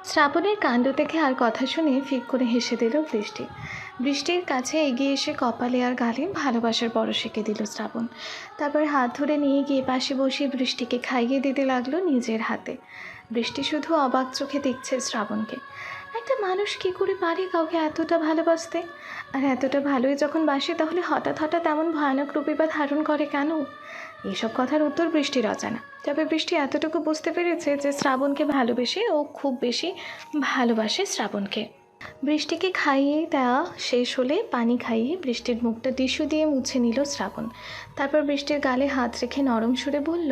শ্রাবণের কাণ্ড দেখে আর কথা শুনে ফিক করে হেসে দিল বৃষ্টি। বৃষ্টির কাছে এগিয়ে এসে কপালে আর গালে ভালোবাসার পরশ এঁকে দিল শ্রাবণ। তারপর হাত ধরে নিয়ে গিয়ে পাশে বসিয়ে বৃষ্টিকে খাইয়ে দিতে লাগলো নিজের হাতে। বৃষ্টি শুধু অবাক চোখে দেখছে শ্রাবণকে। একটা মানুষ কী করে পারে কাউকে এতটা ভালোবাসতে? আর এতটা ভালোই যখন বাসে, তাহলে হঠাৎ হঠাৎ এমন ভয়ানক রূপে বা ধারণ করে কেন? এইসব কথার উত্তর বৃষ্টির অজানা। তবে বৃষ্টি এতটুকু বুঝতে পেরেছে যে শ্রাবণকে ভালোবেসে ও খুব বেশি ভালোবাসে শ্রাবণকে। বৃষ্টিকে খাইয়ে দেওয়া শেষ হলে পানি খাইয়ে বৃষ্টির মুখটা টিস্যু দিয়ে মুছে নিল শ্রাবণ। তারপর বৃষ্টির গালে হাত রেখে নরম সুরে বলল,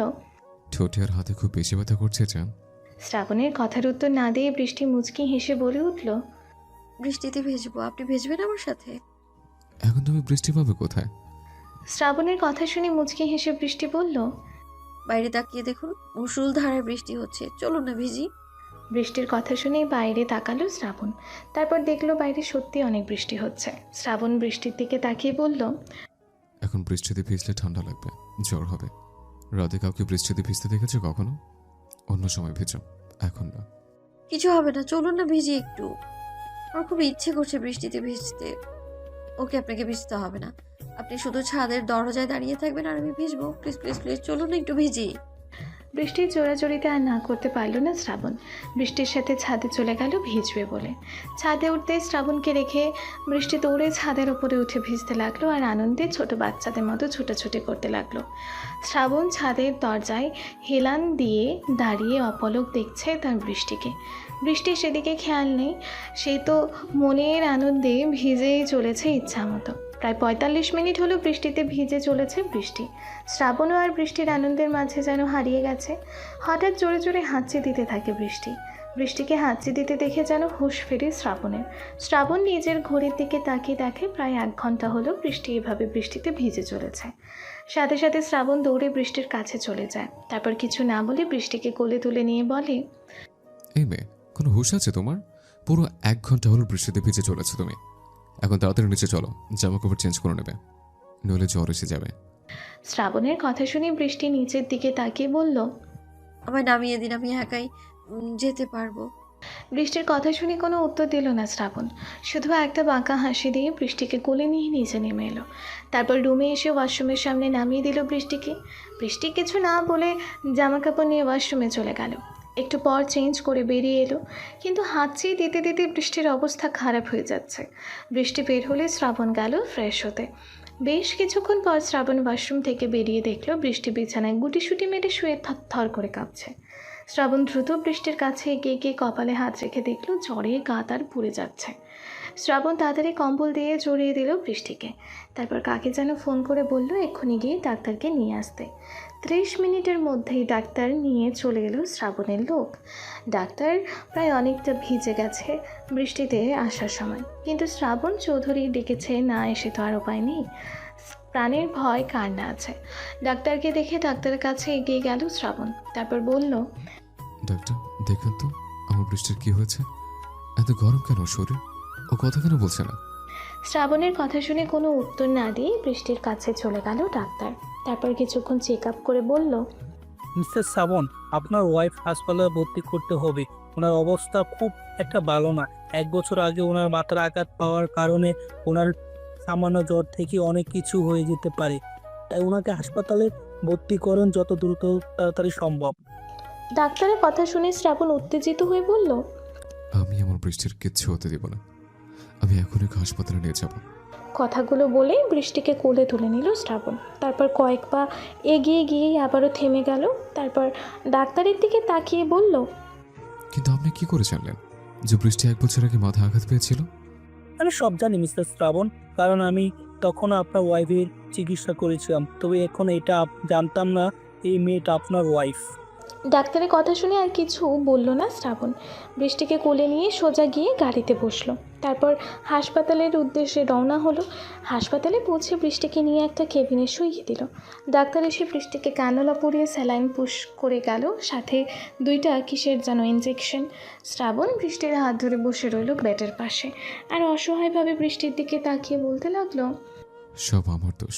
ঠোঁটে আর হাতে খুব বেশি ব্যথা করছে জান। শ্রাবণের কথার উত্তর না দিয়ে বৃষ্টি মুচকি হেসে বলে উঠল, বৃষ্টিতে ভেজবো, আপনি ভেজবেন আমার সাথে? এখন তুমি বৃষ্টি পাবে কোথায়? শ্রাবণের কথা শুনে মুচকি হেসে বৃষ্টি বলল, বাইরে তাকিয়ে দেখুন, মুষলধারায় বৃষ্টি হচ্ছে, চলুন না ভিজি। বৃষ্টির কথা শুনে বাইরে তাকালো শ্রাবণ। তারপর দেখলো বাইরে সত্যি অনেক বৃষ্টি হচ্ছে। শ্রাবণ বৃষ্টির দিকে তাকিয়ে বলল, এখন বৃষ্টিতে ভিজলে ঠান্ডা লাগবে, জ্বর হবে। রাতে কাউকে বৃষ্টিতে ভিজতে দেখেছো কখনো? অন্য সময় ভেজো, এখন না। কিছু হবে না, চলুন না ভিজি একটু। আমার খুব ইচ্ছে করছে বৃষ্টিতে ভিজতে। ওকে, আপনাকে ভিজতে হবে না, আপনি শুধু ছাদের দরজায় দাঁড়িয়ে থাকবেন আর আমি ভিজবো। প্লিজ প্লিজ প্লিজ, চলুন না একটু ভিজি। বৃষ্টির জোড়াজড়িতে আর না করতে পারল না শ্রাবণ। বৃষ্টির সাথে ছাদে চলে গেল ভিজবে বলে। ছাদে উঠতে শ্রাবণকে রেখে বৃষ্টি দৌড়ে ছাদের উপরে উঠে ভিজতে লাগলো আর আনন্দে ছোট বাচ্চাদের মতো ছুটাছুটি করতে লাগলো। শ্রাবণ ছাদের দরজায় হেলান দিয়ে দাঁড়িয়ে অপলক দেখছে তার বৃষ্টিকে। বৃষ্টির সেদিকে খেয়াল নেই, সে তো মনের আনন্দে ভিজেই চলেছে ইচ্ছা মতো। প্রায় ৪৫ মিনিট হলো বৃষ্টিতে ভিজে চলেছে বৃষ্টি। শ্রাবণও আর বৃষ্টির আনন্দের মাঝে যেন হারিয়ে গেছে। হঠাৎ জোরে জোরে হাঁচি দিতে থাকে বৃষ্টি। বৃষ্টিকে হাঁচি দিতে দেখে যেন হুঁশ ফেরে শ্রাবণের। শ্রাবণ নিজের ঘড়ির দিকে তাকিয়ে দেখে প্রায় ১ ঘন্টা হলো বৃষ্টি এভাবে বৃষ্টিতে ভিজে চলেছে। সাথে সাথে শ্রাবণ দৌড়ে বৃষ্টির কাছে চলে যায়। তারপর কিছু না বলে বৃষ্টিকে কোলে তুলে নিয়ে বলে, এই মেয়ে, কোনো হুঁশ আছে তোমার? পুরো ১ ঘন্টা হলো বৃষ্টিতে ভিজে চলেছো তুমি। এখন তাড়াতাড়ি নিচে চলো, জামা কাপড় চেঞ্জ করে নেবে, নইলে জ্বর এসে যাবে। শ্রাবণের কথা শুনে বৃষ্টি নিচের দিকে তাকিয়ে বলল, আমায় নামিয়ে দিন, আমি একাই যেতে পারবো। বৃষ্টির কথা শুনে কোনো উত্তর দিল না শ্রাবণ। শুধু একটা বাঁকা হাসি দিয়ে বৃষ্টিকে কোলে নিয়ে নিচে নেমে এলো। তারপর রুমে এসে ওয়াশরুমের সামনে নামিয়ে দিল বৃষ্টিকে। বৃষ্টি কিছু না বলে জামা কাপড় নিয়ে ওয়াশরুমে চলে গেল। একটু পর চেঞ্জ করে বেরিয়ে এলো, কিন্তু হাঁচি দিতে দিতে বৃষ্টির অবস্থা খারাপ হয়ে যাচ্ছে। বৃষ্টি বের হলে শ্রাবণ গেল ফ্রেশ হতে। বেশ কিছুক্ষণ পর শ্রাবণ ওয়াশরুম থেকে বেরিয়ে দেখলো বৃষ্টি বিছানায় গুটিসুটি মেরে শুয়ে থরথর করে কাঁপছে। শ্রাবণ দ্রুত বৃষ্টির কাছে এগিয়ে গিয়ে কপালে হাত রেখে দেখল জ্বরে গা তার পুড়ে যাচ্ছে। শ্রাবণ তাড়াতাড়ি কম্বল দিয়ে জড়িয়ে দিল বৃষ্টিকে। তারপর কাকে যেন ফোন করে বলল এক্ষুনি গিয়ে ডাক্তারকে নিয়ে আসতে। ৩০ মিনিটের মধ্যেই ডাক্তার নিয়ে চলে এলো শ্রাবণের লোক। ডাক্তার প্রায় অনেকটা ভিজে গেছে বৃষ্টিতে আসার সময়, কিন্তু শ্রাবণ চৌধুরী ডেকেছে, না এসে তো আর উপায় নেই। প্রাণের ভয় কার না আছে। ডাক্তারকে দেখে ডাক্তারের কাছে এগিয়ে গেল শ্রাবণ। তারপর বলল, ডাক্তার, দেখুন তো আমার বৃষ্টির কি হয়েছে? এত গরম কেন শরীর? ও কথা কেন বলছে না? শ্রাবণের কথা শুনে কোনো উত্তর না দিয়ে বৃষ্টির কাছে চলে গেল ডাক্তার। তারপর কিছুক্ষণ চেক আপ করে বলল, মিস্টার শ্রাবণ, আপনার ওয়াইফ হাসপাতালে ভর্তি করতে হবে। ওনার অবস্থা খুব একটা ভালো না। ১ বছর আগে ওনার মাথার আঘাত পাওয়ার কারণে ওনার সামান্য জ্বর থেকে অনেক কিছু হয়ে যেতে পারে। তাই ওনাকে হাসপাতালে ভর্তি করেন যত দ্রুত তাড়াতাড়ি সম্ভব। ডাক্তারের কথা শুনে শ্রাবণ উত্তেজিত হয়ে বলল, আমি আমার বৃষ্টির কিচ্ছু হতে দেব না। আমি এখনই ওকে হাসপাতালে নিয়ে যাব। কথাগুলো বলে বৃষ্টিকে কোলে তুলে নিল শ্রাবণ। তারপর কয়েক পা এগিয়ে গিয়েই আবারও থেমে গেল। তারপর ডাক্তারের দিকে তাকিয়ে বলল, কিন্তু আপনি কি করে জানলেন যে বৃষ্টি ১ বছর আগে মাথা আঘাত পেয়েছিল? আমি সব জানি মিস্টার শ্রাবণ, কারণ আমি তখন আপনার ওয়াইফের চিকিৎসা করেছিলাম। তবে এখন এটা জানতাম না এই মেয়েটা আপনার ওয়াইফ। ডাক্তারের কথা শুনে আর কিছু বলল না শ্রাবণ। বৃষ্টিকে কোলে নিয়ে সোজা গিয়ে গাড়িতে বসলো। তারপর হাসপাতালের উদ্দেশ্যে রওনা হলো। হাসপাতালে পৌঁছে বৃষ্টিকে নিয়ে একটা কেবিনে শুইয়ে দিল। ডাক্তার এসে বৃষ্টিকে কানলা পরিয়ে স্যালাইন পুশ করে গেল, সাথে 2টা কিসের যেন ইঞ্জেকশন। শ্রাবণ বৃষ্টির হাত ধরে বসে রইল বেডের পাশে আর অসহায়ভাবে বৃষ্টির দিকে তাকিয়ে বলতে লাগলো, সব আমার দোষ।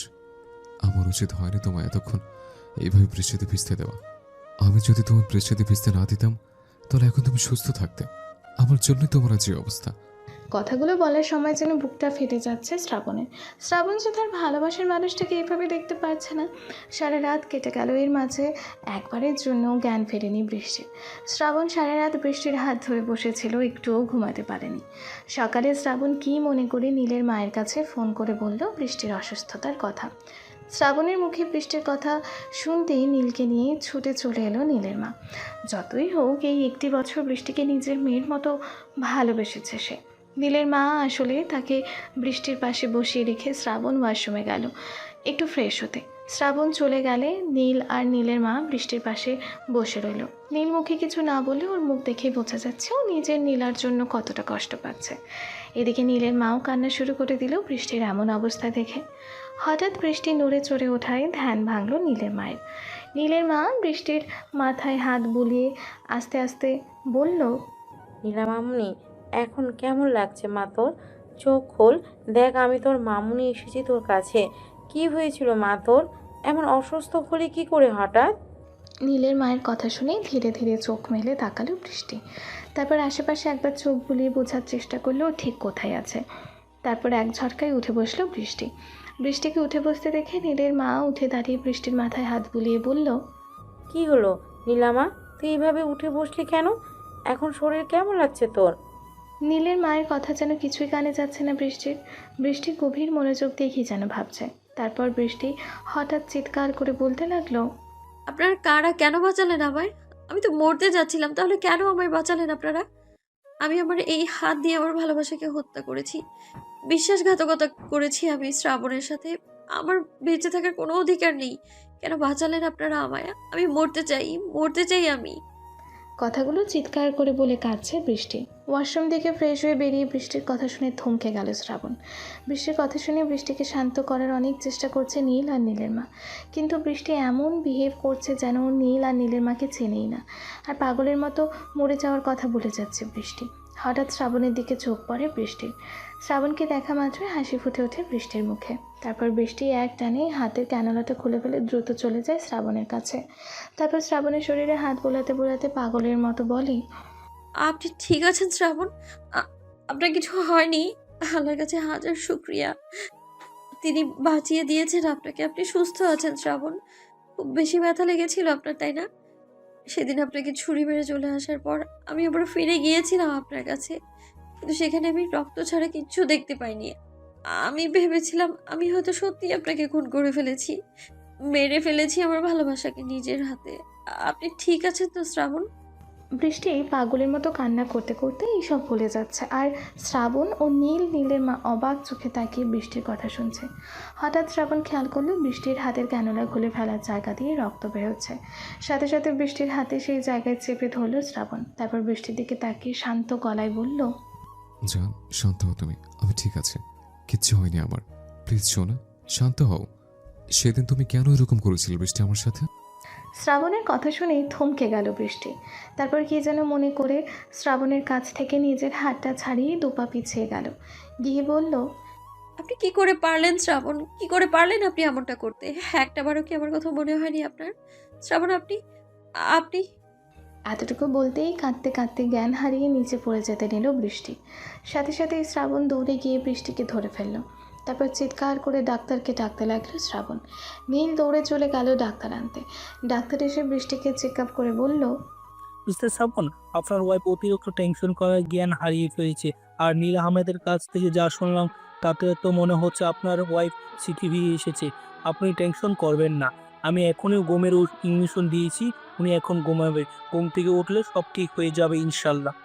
আমার উচিত হয়নি তোমায় এতক্ষণ এইভাবে বৃষ্টিতে ভিজতে দেওয়া। আমি যদি তুমি বৃষ্টিতে ভিজতে না দিতাম, তাহলে এখন তুমি সুস্থ থাকতে। আমার জন্যই তোমার আজ এই অবস্থা। কথাগুলো বলার সময় যেন বুকটা ফেটে যাচ্ছে শ্রাবণের। শ্রাবণ যে তার ভালোবাসার মানুষটাকে এভাবে দেখতে পারছে না। সারা রাত কেটে গেল, এর মাঝে একবারের জন্য জ্ঞান ফেরেনি বৃষ্টির। শ্রাবণ সারা রাত বৃষ্টির হাত ধরে বসেছিল, একটুও ঘুমাতে পারেনি। সকালে শ্রাবণ কী মনে করে নীলের মায়ের কাছে ফোন করে বলল বৃষ্টির অসুস্থতার কথা। শ্রাবণের মুখে বৃষ্টির কথা শুনতেই নীলকে নিয়ে ছুটে চলে এলো নীলের মা। যতই হোক, এই একটি বছর বৃষ্টিকে নিজের মেয়ের মতো ভালোবেসেছে সে। নীলের মা আসলে তাকে বৃষ্টির পাশে বসিয়ে রেখে শ্রাবণ ওয়াশরুমে গেল একটু ফ্রেশ হতে। শ্রাবণ চলে গেলে নীল আর নীলের মা বৃষ্টির পাশে বসে রইল। নীল মুখে কিছু না বলে ওর মুখ দেখেই বোঝা যাচ্ছে ও নিজের নীলার জন্য কতটা কষ্ট পাচ্ছে। এদিকে নীলের মাও কান্না শুরু করে দিল বৃষ্টির এমন অবস্থা দেখে। হঠাৎ বৃষ্টি নড়ে চড়ে ওঠায় ধ্যান ভাঙল নীলের মায়ের। নীলের মা বৃষ্টির মাথায় হাত বুলিয়ে আস্তে আস্তে বলল, নীলা মামুনি, এখন কেমন লাগছে মা তোর? চোখ খোল, দেখ আমি তোর মামুনি এসেছি তোর কাছে। কি হয়েছিল মা তোর? এমন অসুস্থ হলে কি করে হঠাৎ? নীলের মায়ের কথা শুনে ধীরে ধীরে চোখ মেলে তাকালো বৃষ্টি। তারপর আশেপাশে একবার চোখ বুলিয়ে বোঝার চেষ্টা করলো ও ঠিক কোথায় আছে। তারপর এক ঝটকায় উঠে বসলো বৃষ্টি। বৃষ্টিকে উঠে বসতে দেখে নীলের মা উঠে দাঁড়িয়ে বৃষ্টির মাথায় হাত বুলিয়ে বলল, কি হলো নীলামা, তুই এইভাবে উঠে বসলি কেন? এখন শরীর কেমন লাগছে তোর? নীলের মায়ের কথা যেন কিছুই কানে যাচ্ছে না বৃষ্টির। বৃষ্টি গভীর মনোযোগ দিয়ে কি যেন ভাবছে। তারপর বৃষ্টি হঠাৎ চিৎকার করে বলতে লাগলো, আপনারা কারা কেন বাঁচালেন আমায়? আমি তো মরতে যাচ্ছিলাম, তাহলে কেন আমায় বাঁচালেন আপনারা? আমি আমার এই হাত দিয়ে আমার ভালোবাসাকে হত্যা করেছি, বিশ্বাসঘাতকতা করেছি আমি শ্রাবণের সাথে। আমার বেঁচে থাকার কোনো অধিকার নেই। কেন বাঁচালেন আপনারা আমায়? আমি মরতে চাই, মরতে চাই আমি। কথাগুলো চিৎকার করে বলে কাঁদছে বৃষ্টি। ওয়াশরুম থেকে ফ্রেশ হয়ে বেরিয়ে বৃষ্টির কথা শুনে থমকে গেল শ্রাবণ। বৃষ্টির কথা শুনে বৃষ্টিকে শান্ত করার অনেক চেষ্টা করছে নীল আর নীলের মা, কিন্তু বৃষ্টি এমন বিহেভ করছে যেন ও নীল আর নীলের মাকে চেনেই না, আর পাগলের মতো মরে যাওয়ার কথা বলে যাচ্ছে বৃষ্টি। হঠাৎ শ্রাবণের দিকে চোখ পড়ে বৃষ্টির। শ্রাবণকে দেখা মাত্রই হাসি ফুটে ওঠে বৃষ্টির মুখে। তারপর বৃষ্টি এক টানে হাতের ক্যানোলাটা খুলে ফেলে দ্রুত চলে যায় শ্রাবণের কাছে। তারপর শ্রাবণের শরীরে হাত বোলাতে বোলাতে পাগলের মতো বলে, আপনি ঠিক আছেন শ্রাবণ? আপনার কিছু হয়নি? আল্লাহর কাছে হাজার শুক্রিয়া, তিনি বাঁচিয়ে দিয়েছেন আপনাকে। আপনি সুস্থ আছেন শ্রাবণ। খুব বেশি ব্যথা লেগেছিল আপনার, তাই না? সেদিন আপনাকে ছুরি মেরে চলে আসার পর আমি আবার ফিরে গিয়েছিলাম আপনার কাছে, কিন্তু সেখানে আমি রক্ত ছাড়া কিচ্ছু দেখতে পাইনি। আমি ভেবেছিলাম আমি হয়তো সত্যি আপনাকে খুন করে ফেলেছি, মেরে ফেলেছি আমার ভালোবাসাকে নিজের হাতে। আপনি ঠিক আছেন তো শ্রাবণ? বৃষ্টি পাগলের মতো কান্না করতে করতে এইসব ভুলে যাচ্ছে, আর শ্রাবণ ও নীলের মা অবাক চোখে তাকিয়ে বৃষ্টির কথা শুনছে। হঠাৎ শ্রাবণ খেয়াল করলো বৃষ্টির হাতের ক্যানোলা খুলে ফেলার জায়গা দিয়ে রক্ত বেরোচ্ছে। সাথে সাথে বৃষ্টির হাতে সেই জায়গায় চেপে ধরলো শ্রাবণ। তারপর বৃষ্টির দিকে তাকিয়ে শান্ত গলায় বলল, জান, শান্ত হও তুমি, আমি ঠিক আছে, কিচ্ছু হয়নি আমার। প্লিজ শোনা, শান্ত হও। সেদিন তুমি কেন এরকম করেছিলে বৃষ্টি আমার সাথে? শ্রাবণের কথা শুনেই থমকে গেল বৃষ্টি। তারপর কি যেন মনে করে শ্রাবণের কাছ থেকে নিজের হাতটা ছাড়িয়ে দুপা পিছিয়ে গেল, গিয়ে বলল, আপনি কি করে পারলেন শ্রাবণ? কি করে পারলেন আপনি এমনটা করতে? একটাবারও কি আমার কথা মনে হয়নি আপনার? শ্রাবণ, আপনি আপনি এতটুকু বলতেই কাঁদতে কাঁদতে জ্ঞান হারিয়ে নিচে পড়ে যেতে নিল বৃষ্টি। সাথে সাথে শ্রাবণ দৌড়ে গিয়ে বৃষ্টিকে ধরে ফেলল। তারপর চিৎকার করে ডাক্তারকে ডাকতে লাগলো শ্রাবণ। নীল দৌড়ে চলে গেল ডাক্তার আনতে। ডাক্তার এসে বৃষ্টিকে চেক আপ করে বলল, বুঝতে শ্রাবণ, আপনার ওয়াইফ অতিরিক্ত টেনশন করার জ্ঞান হারিয়ে ফেলেছে। আর নীল আহমেদের কাছ থেকে যা শুনলাম তাতে তো মনে হচ্ছে আপনার ওয়াইফ সিটিভি এসেছে। আপনি টেনশন করবেন না, আমি এখনই ঘুমের ইঞ্জেকশন দিয়েছি, উনি এখন ঘুমাবে। ঘুম থেকে উঠলে সব ঠিক হয়ে যাবে ইনশাল্লাহ।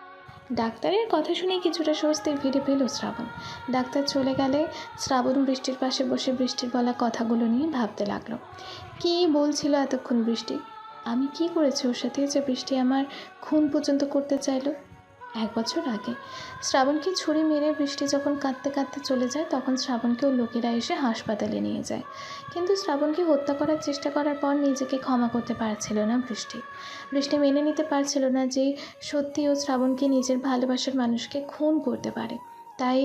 ডাক্তারের কথা শুনে কিছুটা স্বস্তি ফিরে পেল শ্রাবণ। ডাক্তার চলে গেলে শ্রাবণ বৃষ্টির পাশে বসে বৃষ্টির বলা কথাগুলো নিয়ে ভাবতে লাগলো। কী বলছিল এতক্ষণ বৃষ্টি? আমি কি করেছি ওর সাথে যে বৃষ্টি আমার খুন পর্যন্ত করতে চাইলো? 1 বছর আগে শ্রাবণকে ছুরি মেরে বৃষ্টি যখন কাঁদতে কাঁদতে চলে যায়, তখন শ্রাবণকেও লোকেরা এসে হাসপাতালে নিয়ে যায়। কিন্তু শ্রাবণকে হত্যা করার চেষ্টা করার পর নিজেকে ক্ষমা করতে পারছিল না বৃষ্টি। বৃষ্টি মেনে নিতে পারছিল না যে সত্যি ও শ্রাবণকে নিজের ভালোবাসার মানুষকে খুন করতে পারে। তাই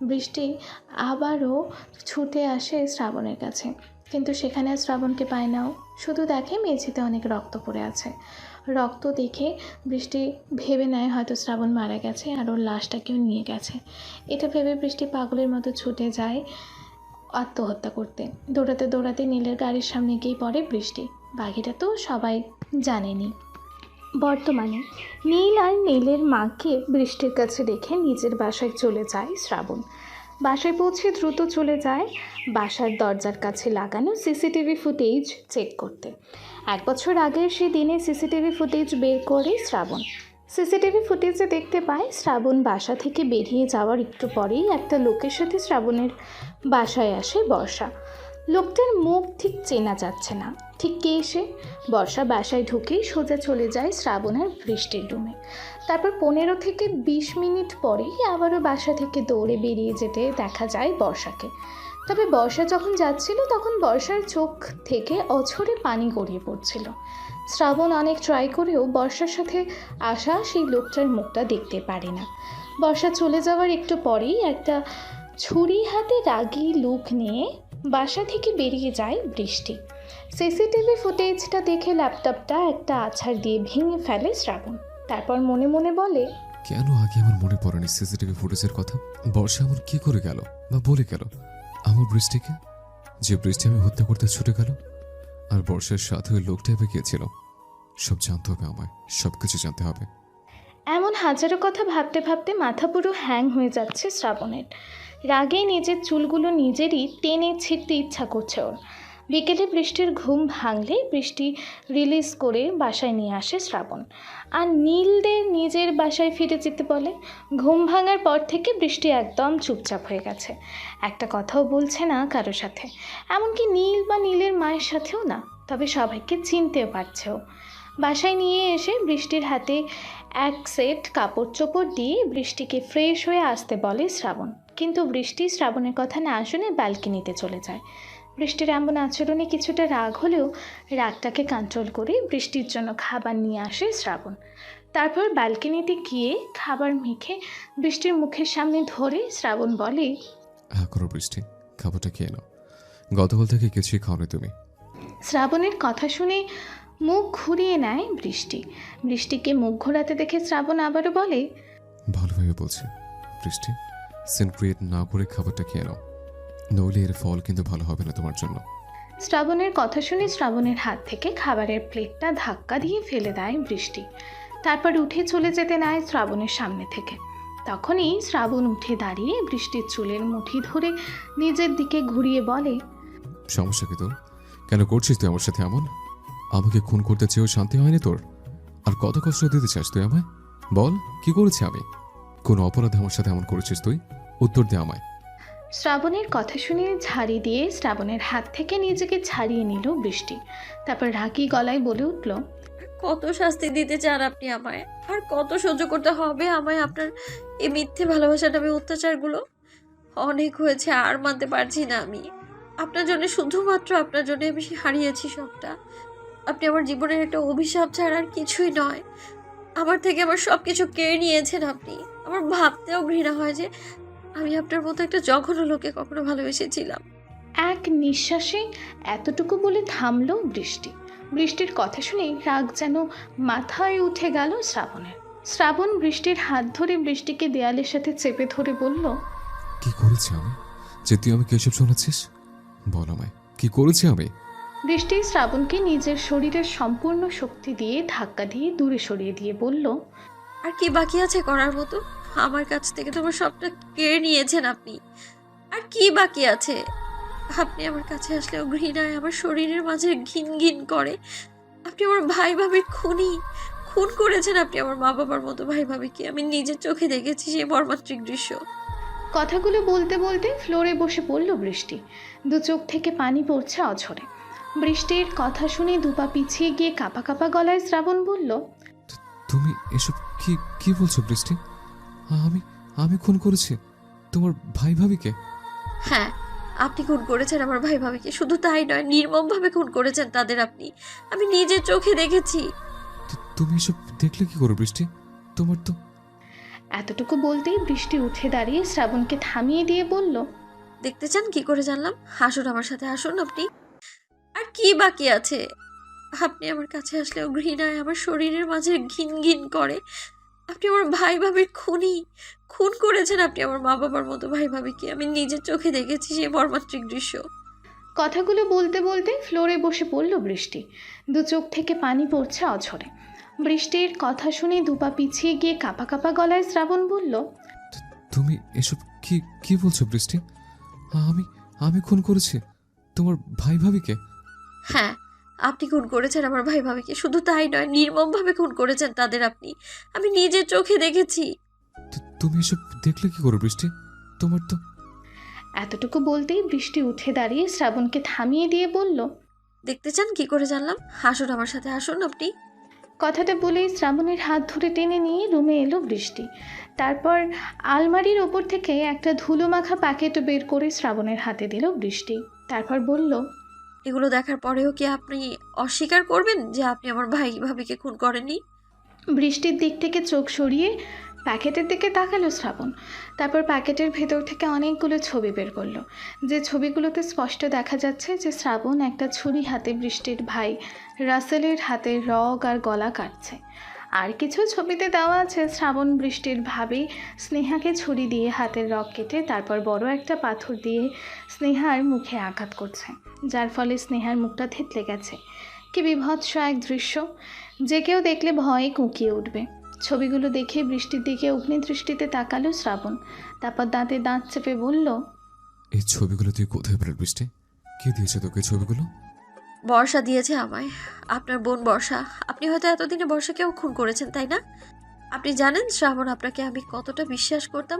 বৃষ্টি আবারও ছুটে আসে শ্রাবণের কাছে, কিন্তু সেখানে আর শ্রাবণকে পায় নাও, শুধু দেখে মেঝেতে অনেক রক্ত পড়ে আছে। রক্ত দেখে বৃষ্টি ভেবে নেয় হয়তো শ্রাবণ মারা গেছে আর ওর লাশটা কেউ নিয়ে গেছে। এটা ভেবে বৃষ্টি পাগলের মতো ছুটে যায় আত্মহত্যা করতে। দৌড়াতে দৌড়াতে নীলের গাড়ির সামনে গিয়ে পড়ে বৃষ্টি। বাকিটা তো সবাই জানেনি। বর্তমানে নীল আর নীলের মাকে বৃষ্টির কাছে রেখে নিজের বাসায় চলে যায় শ্রাবণ। বাসায় পৌঁছে দ্রুত চলে যায় বাসার দরজার কাছে লাগানো সিসিটিভি ফুটেজ চেক করতে। 1 বছর আগের সেই দিনে সিসিটিভি ফুটেজ বের করে শ্রাবণ। সিসিটিভি ফুটেজে দেখতে পায় শ্রাবণ বাসা থেকে বেরিয়ে যাওয়ার একটু পরেই একটা লোকের সাথে শ্রাবণের বাসায় আসে বর্ষা। লোকটার মুখ ঠিক চেনা যাচ্ছে না, ঠিক কে সে। বর্ষা বাসায় ঢুকেই সোজা চলে যায় শ্রাবণ আর বৃষ্টির রুমে। তারপর 15 থেকে 20 মিনিট পরেই আবারও বাসা থেকে দৌড়ে বেরিয়ে যেতে দেখা যায় বর্ষাকে। তবে বর্ষা যখন যাচ্ছিল তখন বর্ষার চোখ থেকে অঝরে পানি গড়িয়ে পড়ছিল। শ্রাবণ অনেক ট্রাই করেও বর্ষার সাথে আসা সেই লোকটার মুখটা দেখতে পারে না। বর্ষা চলে যাওয়ার একটু পরেই একটা ছুরি হাতে রাগী লুক নিয়ে বাসা থেকে বেরিয়ে যায় বৃষ্টি। সিসিটিভি ফুটেজটা দেখে ল্যাপটপটা একটা আছাড় দিয়ে ভেঙে ফেলে শ্রাবণ। তারপর মনে মনে বলে, কেন আগে আমার মনে পড়েনি সিসিটিভি ফুটেজের কথা? বর্ষা আমার কি করে গেল বা বলে গেল আমার বৃষ্টিকে? যে বৃষ্টি আমি হত্যা করতে ছুটে গেল আর বর্ষার সাথে ওই লোকটা এবার গিয়েছিল। সব জানতে হবে আমায়, সবকিছু জানতে হবে। এমন হাজারো কথা ভাবতে ভাবতে মাথা পুরো হ্যাং হয়ে যাচ্ছে শ্রাবণের। রাগে নিজের চুলগুলো নিজেরই টেনে ছিঁড়তে ইচ্ছা করছে ওর। বিকেলে বৃষ্টির ঘুম ভাঙলে বৃষ্টি রিলিজ করে বাসায় নিয়ে আসে শ্রাবণ আর নীলদের নিজের বাসায় ফিরে যেতে বলে। ঘুম ভাঙার পর থেকে বৃষ্টি একদম চুপচাপ হয়ে গেছে, একটা কথাও বলছে না কারো সাথে, এমনকি নীল বা নীলের মায়ের সাথেও না। তবে সবাইকে চিনতেও পারছে ও। বাসায় নিয়ে এসে বৃষ্টির হাতে এক সেট কাপড় চোপড় দিয়ে বৃষ্টিকে ফ্রেশ হয়ে আসতে বলে শ্রাবণ। কিন্তু বৃষ্টি শ্রাবণের কথা না শুনে ব্যালকনিতে চলে যায়। বৃষ্টির এমন আচরণে কিছুটা রাগ হলেও রাগটাকে কন্ট্রোল করে বৃষ্টির জন্য খাবার নিয়ে আসে শ্রাবণ। তারপর ব্যালকনিতে গিয়ে খাবার মেখে বৃষ্টির মুখের সামনে ধরে শ্রাবণ বলে, হ্যাঁ করো বৃষ্টি, খাবারটা খেয়ে নাও। গতকাল থেকে কিছুই খাওনি তুমি। শ্রাবণের কথা শুনে মুখ ঘুরিয়ে নেয় বৃষ্টি। বৃষ্টিকে মুখ ঘোরাতে দেখে শ্রাবণ আবারও বলে, ভালোভাবে বলছি বৃষ্টি, সিন ক্রিয়েট না করে খাবারটা খেয়ে নাও, নইলে এর ফল কিন্তু ভালো হবে না তোমার জন্য। শ্রাবণের কথা শুনে শ্রাবণের হাত থেকে খাবারের প্লেটটা ধাক্কা দিয়ে ফেলে দেয় বৃষ্টি। তারপর উঠে চলে যেতে নেয় শ্রাবণের সামনে থেকে। তখনই শ্রাবণ উঠে দাঁড়িয়ে বৃষ্টির চুলের মুঠি ধরে নিজের দিকে ঘুরিয়ে বলে, সমস্যা কি তোর? কেন করছিস তুই আমার সাথে এমন? আমাকে খুন করতে চেয়েও শান্তি হয়নি তোর? আর কত কষ্ট দিতে চাস তুই আমায়? বল, কি করেছি আমি? কোন অপরাধে আমার সাথে এমন করেছিস তুই? উত্তর দে আমায়। শ্রাবণের কথা শুনে ঝাড়ি দিয়ে শ্রাবণের হাত থেকে নিজেকে ছাড়িয়ে নিল বৃষ্টি। তারপর রাগী গলায় বলে উঠল, কত শাস্তি দিতে চান আপনি আমায়? আর কত সহ্য করতে হবে আমায় আপনার এই মিথ্যে ভালোবাসার নামে অত্যাচারগুলো? অনেক হয়েছে, আর মানতে পারছি না আমি। আপনার জন্য, শুধুমাত্র আপনার জন্য আমি হারিয়েছি সবটা। আপনি আমার জীবনের একটা অভিশাপ ছাড়া আর কিছুই নয়। আমার থেকে আমার সব কিছু কেড়ে নিয়েছেন আপনি। আমার ভাবতেও ঘৃণা হয় যে আমি আপনার মতো একটা জঘন্য লোকে কখনো ভালোবেসেছিলাম। এক নিঃশ্বাসে এতটুকু বলে থামল বৃষ্টি। বৃষ্টির কথা শুনে রাগ যেন মাথায় উঠে গেল শ্রাবণের। শ্রাবণ বৃষ্টির হাত ধরে বৃষ্টিকে দেয়ালের সাথে চেপে ধরে বলল, কি করেছি আমি যে তুই আমাকে এসব শোনাচ্ছিস? বল আমায়, কি করেছি আমি? বৃষ্টি শ্রাবণকে নিজের শরীরের সম্পূর্ণ শক্তি দিয়ে ধাক্কা দিয়ে দূরে সরিয়ে দিয়ে বলল, আর কি বাকি আছে করার মতো? আমার কাছ থেকে তোমার সবটা কেড়ে নিয়েছেন আপনি। আর কি বাকি আছে? আপনি আমার কাছে আসলেও ঘৃণায় আমার শরীরের মাঝে ঘিন ঘিন করে। আপনি আমার ভাই ভাবির খুন করেছেন। আপনি আমার মা বাবার মতো ভাই ভাবিকে আমি নিজের চোখে দেখেছি সেই মর্মান্তিক দৃশ্য। কথাগুলো বলতে বলতে ফ্লোরে বসে পড়ল বৃষ্টি। দু চোখ থেকে পানি পড়ছে অঝরে। বৃষ্টির কথা শুনে দুপা পিছিয়ে গিয়ে কাঁপা কাঁপা গলায় শ্রাবণ বলল, তুমি এসব কি কি বলছো বৃষ্টি? আমি আমি খুন করেছি তোমার ভাই ভাবিকে? হ্যাঁ, আপনি খুন করেছেন আমার ভাই ভাবিকে। শুধু তাই নয়, নির্মমভাবে খুন করেছেন তাদের আপনি। আমি নিজের চোখে দেখেছি। তুমি এসব দেখলে কি করে বৃষ্টি? তোমার তো... এতটুকু বলতেই বৃষ্টি উঠে দাঁড়িয়ে শ্রাবণকে থামিয়ে দিয়ে বলল, দেখতে চান কি করে জানলাম? আসুন আমার সাথে, আসুন আপনি। আর কি বাকি আছে? আপনি আমার কাছে আসলেও ঘৃণায় আমার শরীরের মাঝে ঘিন ঘিন করে। আপনি আমার ভাই ভাবির খুন করেছেন। আপনি আমার মা বাবার মতো ভাই ভাবিকে। আমি নিজের চোখে দেখেছি সেই মর্মান্তিক দৃশ্য। কথাগুলো বলতে বলতে ফ্লোরে বসে পড়ল বৃষ্টি। দু চোখ থেকে পানি পড়ছে অঝরে। বৃষ্টির কথা শুনে দুপা পিছিয়ে গিয়ে কাঁপা কাঁপা গলায় শ্রাবণ বলল, তুমি এসব কি কি বলছো বৃষ্টি? আমি আমি খুন করেছি তোমার ভাই ভাবিকে? হ্যাঁ, আপনি খুন করেছেন আমার ভাই ভাবিকে। শুধু তাই নয়, নির্মমভাবে খুন করেছেন তাদের আপনি। আমি নিজের চোখে দেখেছি। তুমি এসব দেখলে কি করে বৃষ্টি? তোমার তো এতটুকু বলতেই বৃষ্টি উঠে দাঁড়িয়ে শ্রাবণকে থামিয়ে দিয়ে বলল, দেখতে চান কি করে জানলাম? আসুন আমার সাথে, আসুন আপনি। কথাটা বলেই শ্রাবণের হাত ধরে টেনে নিয়ে রুমে এলো বৃষ্টি। তারপর আলমারির ওপর থেকে একটা ধুলো মাখা প্যাকেট বের করে শ্রাবণের হাতে দিল বৃষ্টি। তারপর বলল, এগুলো দেখার পরেও কি আপনি অস্বীকার করবেন যে আপনি আমার ভাই ভাবিকে খুন করেননি? বৃষ্টির দিক থেকে চোখ সরিয়ে প্যাকেটের দিকে তাকালো শ্রাবণ। তারপর প্যাকেটের ভেতর থেকে অনেকগুলো ছবি বের করলো, যে ছবিগুলোতে স্পষ্ট দেখা যাচ্ছে যে শ্রাবণ একটা ছুরি হাতে বৃষ্টির ভাই রাসেলের হাতে রগ আর গলা কাটছে। আর কিছু ছবিতে দেওয়া আছে শ্রাবণ বৃষ্টির ভাবি স্নেহাকে ছুরি দিয়ে হাতের রগ কেটে তারপর বড় একটা পাথর দিয়ে স্নেহার মুখে আঘাত করছে, যার ফলে স্নেহার মুখটা থেতলে গেছে। কি বিভৎস এক দৃশ্য, যে কেউ দেখলে ভয়ে কুঁকিয়ে উঠবে। ছবিগুলো দেখে বৃষ্টির দিকে অগ্নিদৃষ্টিতে তাকালো শ্রাবণ। তারপর দাঁতে দাঁত চেপে বলল, এই ছবিগুলো তুই কোথায় পেলে বৃষ্টি? কে দিয়েছে তোকে ছবিগুলো? বর্ষা দিয়েছে আমায়, আপনার বোন বর্ষা। আপনি হয়তো এতদিনে বর্ষাকেও খুন করেছেন, তাই না? আপনি জানেন শ্রাবণ, আপনাকে আমি কতটা বিশ্বাস করতাম,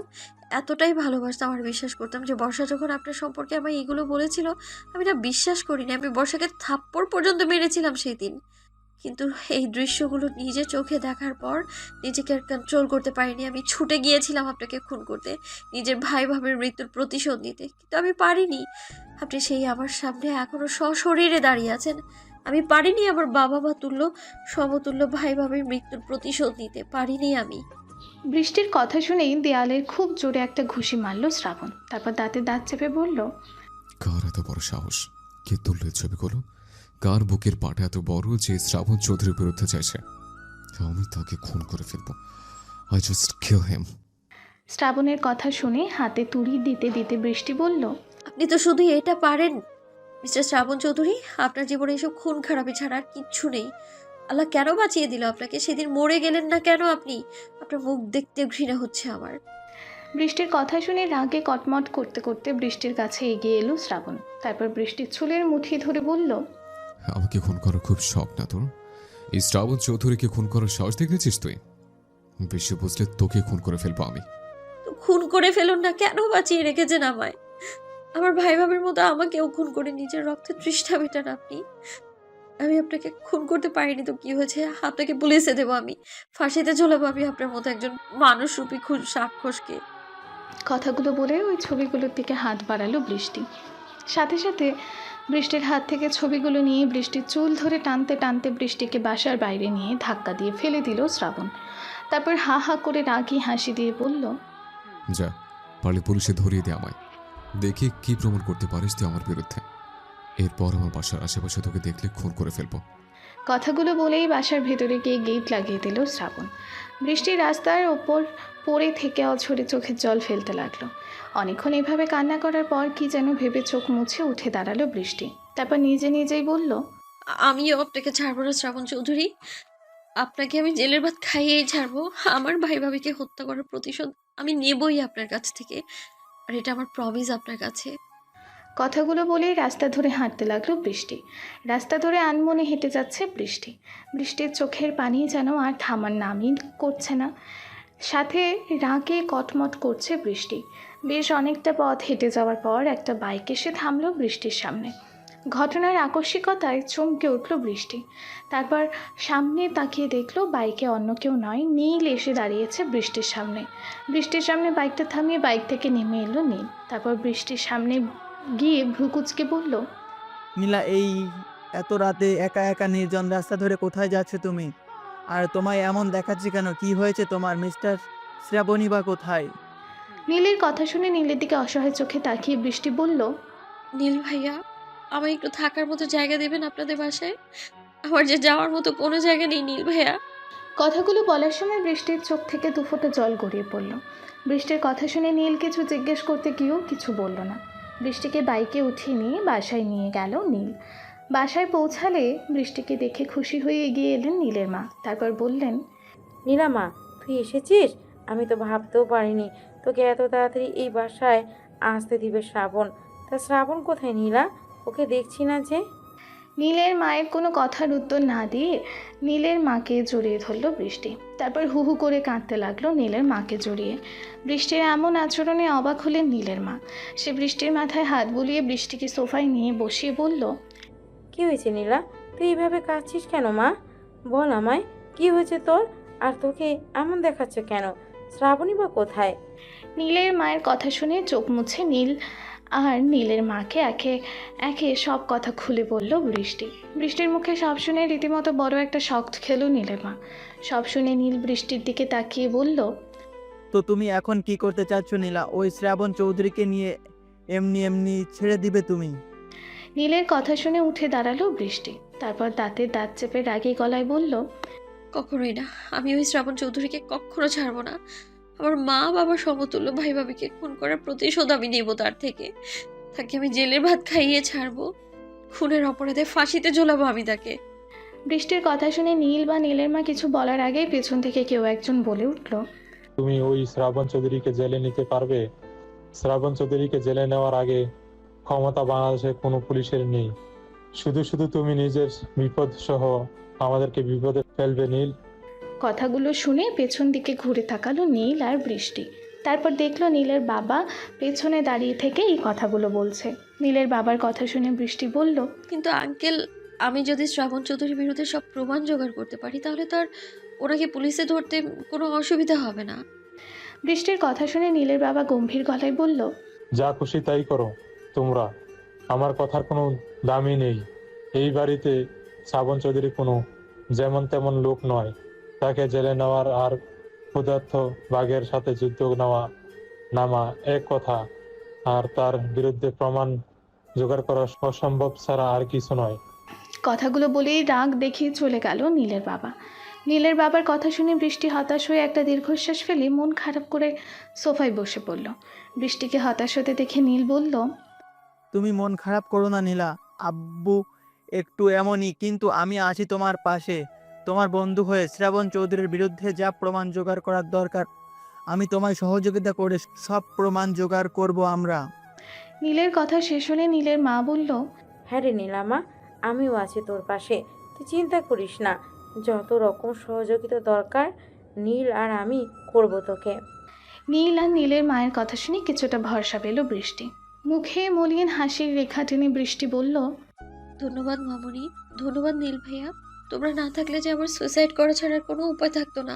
এতটাই ভালোবাসতাম আর বিশ্বাস করতাম যে বর্ষা যখন আপনার সম্পর্কে আমায় এগুলো বলেছিল, আমি না বিশ্বাস করিনি। আমি বর্ষাকে থাপ্পড় পর্যন্ত মেরেছিলাম সেই দিন। কিন্তু এই দৃশ্যগুলো নিজের চোখে দেখার পর নিজেকে আর কন্ট্রোল করতে পারিনি। আমি ছুটে গিয়েছিলাম আপনাকে খুন করতে, নিজের ভাই ভাবের মৃত্যুর প্রতিশোধ নিতে, কিন্তু আমি পারিনি। আপনি সেই আমার সামনে এখনো সশরীরে দাঁড়িয়ে আছেন। আমি পারিনি আমার বাবা মা তুল্য সমতুল্য ভাই ভাবের মৃত্যুর প্রতিশোধ নিতে পারিনি আমি। বৃষ্টির কথা শুনেই দেয়ালের খুব জোরে একটা ঘুষি মারল শ্রাবণ। তারপর দাঁতে দাঁত চেপে বলল, কার এত বড় সাহস? কে তুললো এই ছবিগুলো? কার বুকের পাটা এত বড় যে শ্রাবণ চৌধুরীর বিরুদ্ধে চাইছে? আমি তাকে খুন করে ফেলবো। আই জাস্ট কিল হিম। শ্রাবণের কথা শুনে হাতে তুড়ি দিতে দিতে বৃষ্টি বলল, আপনি তো শুধু এটা পারেন মিস্টার শ্রাবণ চৌধুরী। আপনার জীবনে এসব খুন খারাপি ছাড়া আর কিচ্ছু নেই। আল্লাহ কেন বাঁচিয়ে দিল আপনাকে? সেদিন মরে গেলেন না কেন আপনি? আপনার মুখ দেখতে ঘৃণা হচ্ছে আমার। বৃষ্টির কথা শুনে রাগে কটমট করতে করতে বৃষ্টির কাছে এগিয়ে এলো শ্রাবণ। তারপর বৃষ্টির চুলের মুঠি ধরে বলল, আমাকে খুন করার খুব শখ না তোর? এই শ্রাবণ চৌধুরীকে খুন করার সাহস দেখেছিস তুই? বেশি বুঝলে তোকে খুন করে ফেলবো আমি। তো খুন করে ফেলুন না, কেন বাঁচিয়ে রেখেছেন আমায়? আমার ভাই ভাবের মতো আমাকেও খুন করে নিজের রক্তের তৃষ্ণা মেটান আপনি। আমি আপনাকে খুন করতে পারিনি তো কি হয়েছে? আপনাকে পুলিশে দেবো আমি, ফাঁসিতে ঝোলাবো আমি আপনার মতো একজন মানুষরূপী রাক্ষসকে। কথাগুলো বলে ওই ছবিগুলোর দিকে হাত বাড়ালো বৃষ্টি। সাথে সাথে বৃষ্টির হাত থেকে ছবিগুলো নিয়ে বৃষ্টির চুল ধরে টানতে টানতে বৃষ্টিকে বাসার বাইরে নিয়ে ধাক্কা দিয়ে ফেলে দিল শ্রাবণ। তারপর হা হা করে রাগি হাসি দিয়ে বলল, যা, পারলে পুলিশে ধরিয়ে দে আমায়। দেখি কি প্রমাণ করতে পারিস তুই আমার বিরুদ্ধে। এরপর আমার বাসার আশেপাশে তোকে দেখলে খুন করে ফেলবো। কথাগুলো বলেই বাসার ভেতরে গিয়ে গেট লাগিয়ে দিল শ্রাবণ। বৃষ্টি রাস্তার ওপর পড়ে থেকে অঝরে চোখের জল ফেলতে লাগলো। অনেকক্ষণ এভাবে কান্না করার পর কি যেন ভেবে চোখ মুছে উঠে দাঁড়ালো বৃষ্টি। তারপর নিজে নিজেই বলল, আমিও আপনাকে ছাড়বো না শ্রাবণ চৌধুরী। আপনাকে আমি জেলের ভাত খাইয়েই ছাড়বো। আমার ভাই ভাবিকে হত্যা করার প্রতিশোধ আমি নেবই আপনার কাছ থেকে, আর এটা আমার প্রমিস আপনার কাছে। কথাগুলো বলেই রাস্তা ধরে হাঁটতে লাগলো বৃষ্টি। রাস্তা ধরে আনমনে হেঁটে যাচ্ছে বৃষ্টি। বৃষ্টির চোখের পানি যেন আর থামার নামই করছে না। সাথে রাগে কটমট করছে বৃষ্টি। বেশ অনেকটা পথ হেঁটে যাওয়ার পর একটা বাইক এসে থামলো বৃষ্টির সামনে। ঘটনার আকস্মিকতায় চমকে উঠল বৃষ্টি। তারপর সামনে তাকিয়ে দেখলো বাইকে অন্য কেউ নয়, নীল এসে দাঁড়িয়েছে বৃষ্টির সামনে। বৃষ্টির সামনে বাইকটা থামিয়ে বাইক থেকে নেমে এলো নীল। তারপর বৃষ্টির সামনে গিয়ে ভ্রুকুচকে বলল, নীলা, এই এত রাতে একা একা নির্জন রাস্তা ধরে কোথায় যাচ্ছ তুমি? আর তোমায় এমন দেখাচ্ছে কেন? কি হয়েছে তোমার? মিস্টার শ্রাবণী বা কোথায়? নীলের কথা শুনে নীলের দিকে অসহায় চোখে তাকিয়ে বৃষ্টি বলল, নীল ভাইয়া, আমায় একটু থাকার মতো জায়গা দেবেন আপনাদের বাসায়? আমার যে যাওয়ার মতো কোনো জায়গা নেই নীল ভাইয়া। কথাগুলো বলার সময় বৃষ্টির চোখ থেকে দুফোঁটা জল গড়িয়ে পড়ল। বৃষ্টির কথা শুনে নীল কিছু জিজ্ঞেস করতে গিয়েও কিছু বলল না। বৃষ্টিকে বাইকে উঠিয়ে নিয়ে বাসায় নিয়ে গেল নীল। বাসায় পৌঁছালে বৃষ্টিকে দেখে খুশি হয়ে এগিয়ে এলেন নীলের মা। তারপর বললেন, নীলামা, তুই এসেছিস? আমি তো ভাবতেও পারিনি তোকে এত তাড়াতাড়ি এই বাসায় আসতে দিবে শ্রাবণ। তা শ্রাবণ কোথায় নীলা? ওকে দেখছি না যে। নীলের মায়ের কোনো কথার উত্তর না দিয়ে নীলের মাকে জড়িয়ে ধরল বৃষ্টি। তারপর হু হু করে কাঁদতে লাগলো নীলের মাকে জড়িয়ে। বৃষ্টির এমন আচরণে অবাক হলেন নীলের মা। সে বৃষ্টির মাথায় হাত বুলিয়ে বৃষ্টিকে সোফায় নিয়ে বসিয়ে বলল, কি হয়েছে নীলা? তুই এইভাবে কাঁদছিস কেন মা? বল আমায়, কি হয়েছে তোর? আর তোকে এমন দেখাচ্ছে কেন? শ্রাবণী বা কোথায়? নীলের মায়ের কথা শুনে চোখ মুছে নীল আর নীলের মাকে একে একে সব কথা খুলে বলল বৃষ্টি। বৃষ্টির মুখে সব শুনে রীতিমতো বড় একটা শক খেল নীলের মা। সব শুনে নীল বৃষ্টির দিকে তাকিয়ে বলল, তো তুমি এখন কি করতে চাচ্ছ নীলা? ওই শ্রাবণ চৌধুরীকে নিয়ে এমনি এমনি ছেড়ে দিবে তুমি? নীলের কথা শুনে উঠে দাঁড়ালো বৃষ্টি। তারপর দাঁতে দাঁত চেপে রাগী গলায় বলল, কখনোই না, আমি ওই শ্রাবণ চৌধুরীকে কখনো ছাড়বো না। আমার মা বাবার সমতুল্য ভাই ভাবিকে খুন করার প্রতিশোধ আমি নেব তার থেকে। তাকে আমি জেলের ভাত খাইয়ে ছাড়বো। খুনের অপরাধে ফাঁসিতে ঝোলাবো আমি তাকে। বৃষ্টির কথা শুনে নীল বা নীলের মা কিছু বলার আগেই পেছন থেকে কেউ একজন বলে উঠল, তুমি ওই শ্রাবণ চৌধুরীকে জেলে নিতে পারবে? শ্রাবণ চৌধুরীকে জেলে নেওয়ার আগে ক্ষমতা বাংলাদেশে কোনো পুলিশের নেই। শুধু শুধু তুমি নিজের বিপদ সহ আমাদেরকে বিপদে ফেলবে নীল। কথাগুলো শুনে পেছন দিকে ঘুরে তাকালো নীল আর বৃষ্টি। তারপর দেখলো নীলের বাবা পেছনে দাঁড়িয়ে থেকে এই কথাগুলো বলছে। নীলের বাবার কথা শুনে বৃষ্টি বলল, কিন্তু আঙ্কেল, আমি যদি শ্রাবণ চৌধুরীর বিরুদ্ধে সব প্রমাণ জোগাড় করতে পারি তাহলে তো আর ওনাকে পুলিশে ধরতে কোনো অসুবিধা হবে না। বৃষ্টির কথা শুনে নীলের বাবা গম্ভীর গলায় বলল, যা খুশি তাই করো তোমরা, আমার কথার কোনো দামই নেই। এই বাড়িতে শ্রাবণ চৌধুরী কোনো যেমন তেমন লোক নয়। তাকে জেলে নেওয়ার আর ক্ষুধার্ত বাঘের সাথে যুদ্ধ নামা এক কথা, আর তার বিরুদ্ধে প্রমাণ জোগাড় করা অসম্ভব ছাড়া আর কিছু নয়। কথাগুলো বলেই রাগ দেখিয়ে চলে গেল নীলের বাবা। নীলের বাবার কথা শুনে বৃষ্টি হতাশ হয়ে একটা দীর্ঘশ্বাস ফেলে মন খারাপ করে সোফায় বসে পড়ল। বৃষ্টিকে হতাশ হতে দেখে নীল বলল, তুমি মন খারাপ করো না নীলা। আব্বু একটু এমনই, কিন্তু আমি আছি তোমার পাশে। তোমার বন্ধু হয়ে শ্রাবণ চৌধুরীর বিরুদ্ধে যা প্রমাণ জোগাড় করার দরকার আমি তোমায় সহযোগিতা করে সব প্রমাণ জোগাড় করব আমরা। নীলের কথা শেষ হলে নীলের মা বলল, হ্যাঁ রে নীলামা, আমিও আছি তোর পাশে। তুই চিন্তা করিস না, যত রকম সহযোগিতা দরকার নীল আর আমি করব তোকে। নীল আর নীলের মায়ের কথা শুনে কিছুটা ভরসা পেল বৃষ্টি। মুখে মলিন হাসির রেখা টেনে বৃষ্টি বলল, ধন্যবাদ মামুনি, ধন্যবাদ নীল ভাইয়া। তোমরা না থাকলে যে আমার সুইসাইড করা ছাড়ার কোনো উপায় থাকতো না।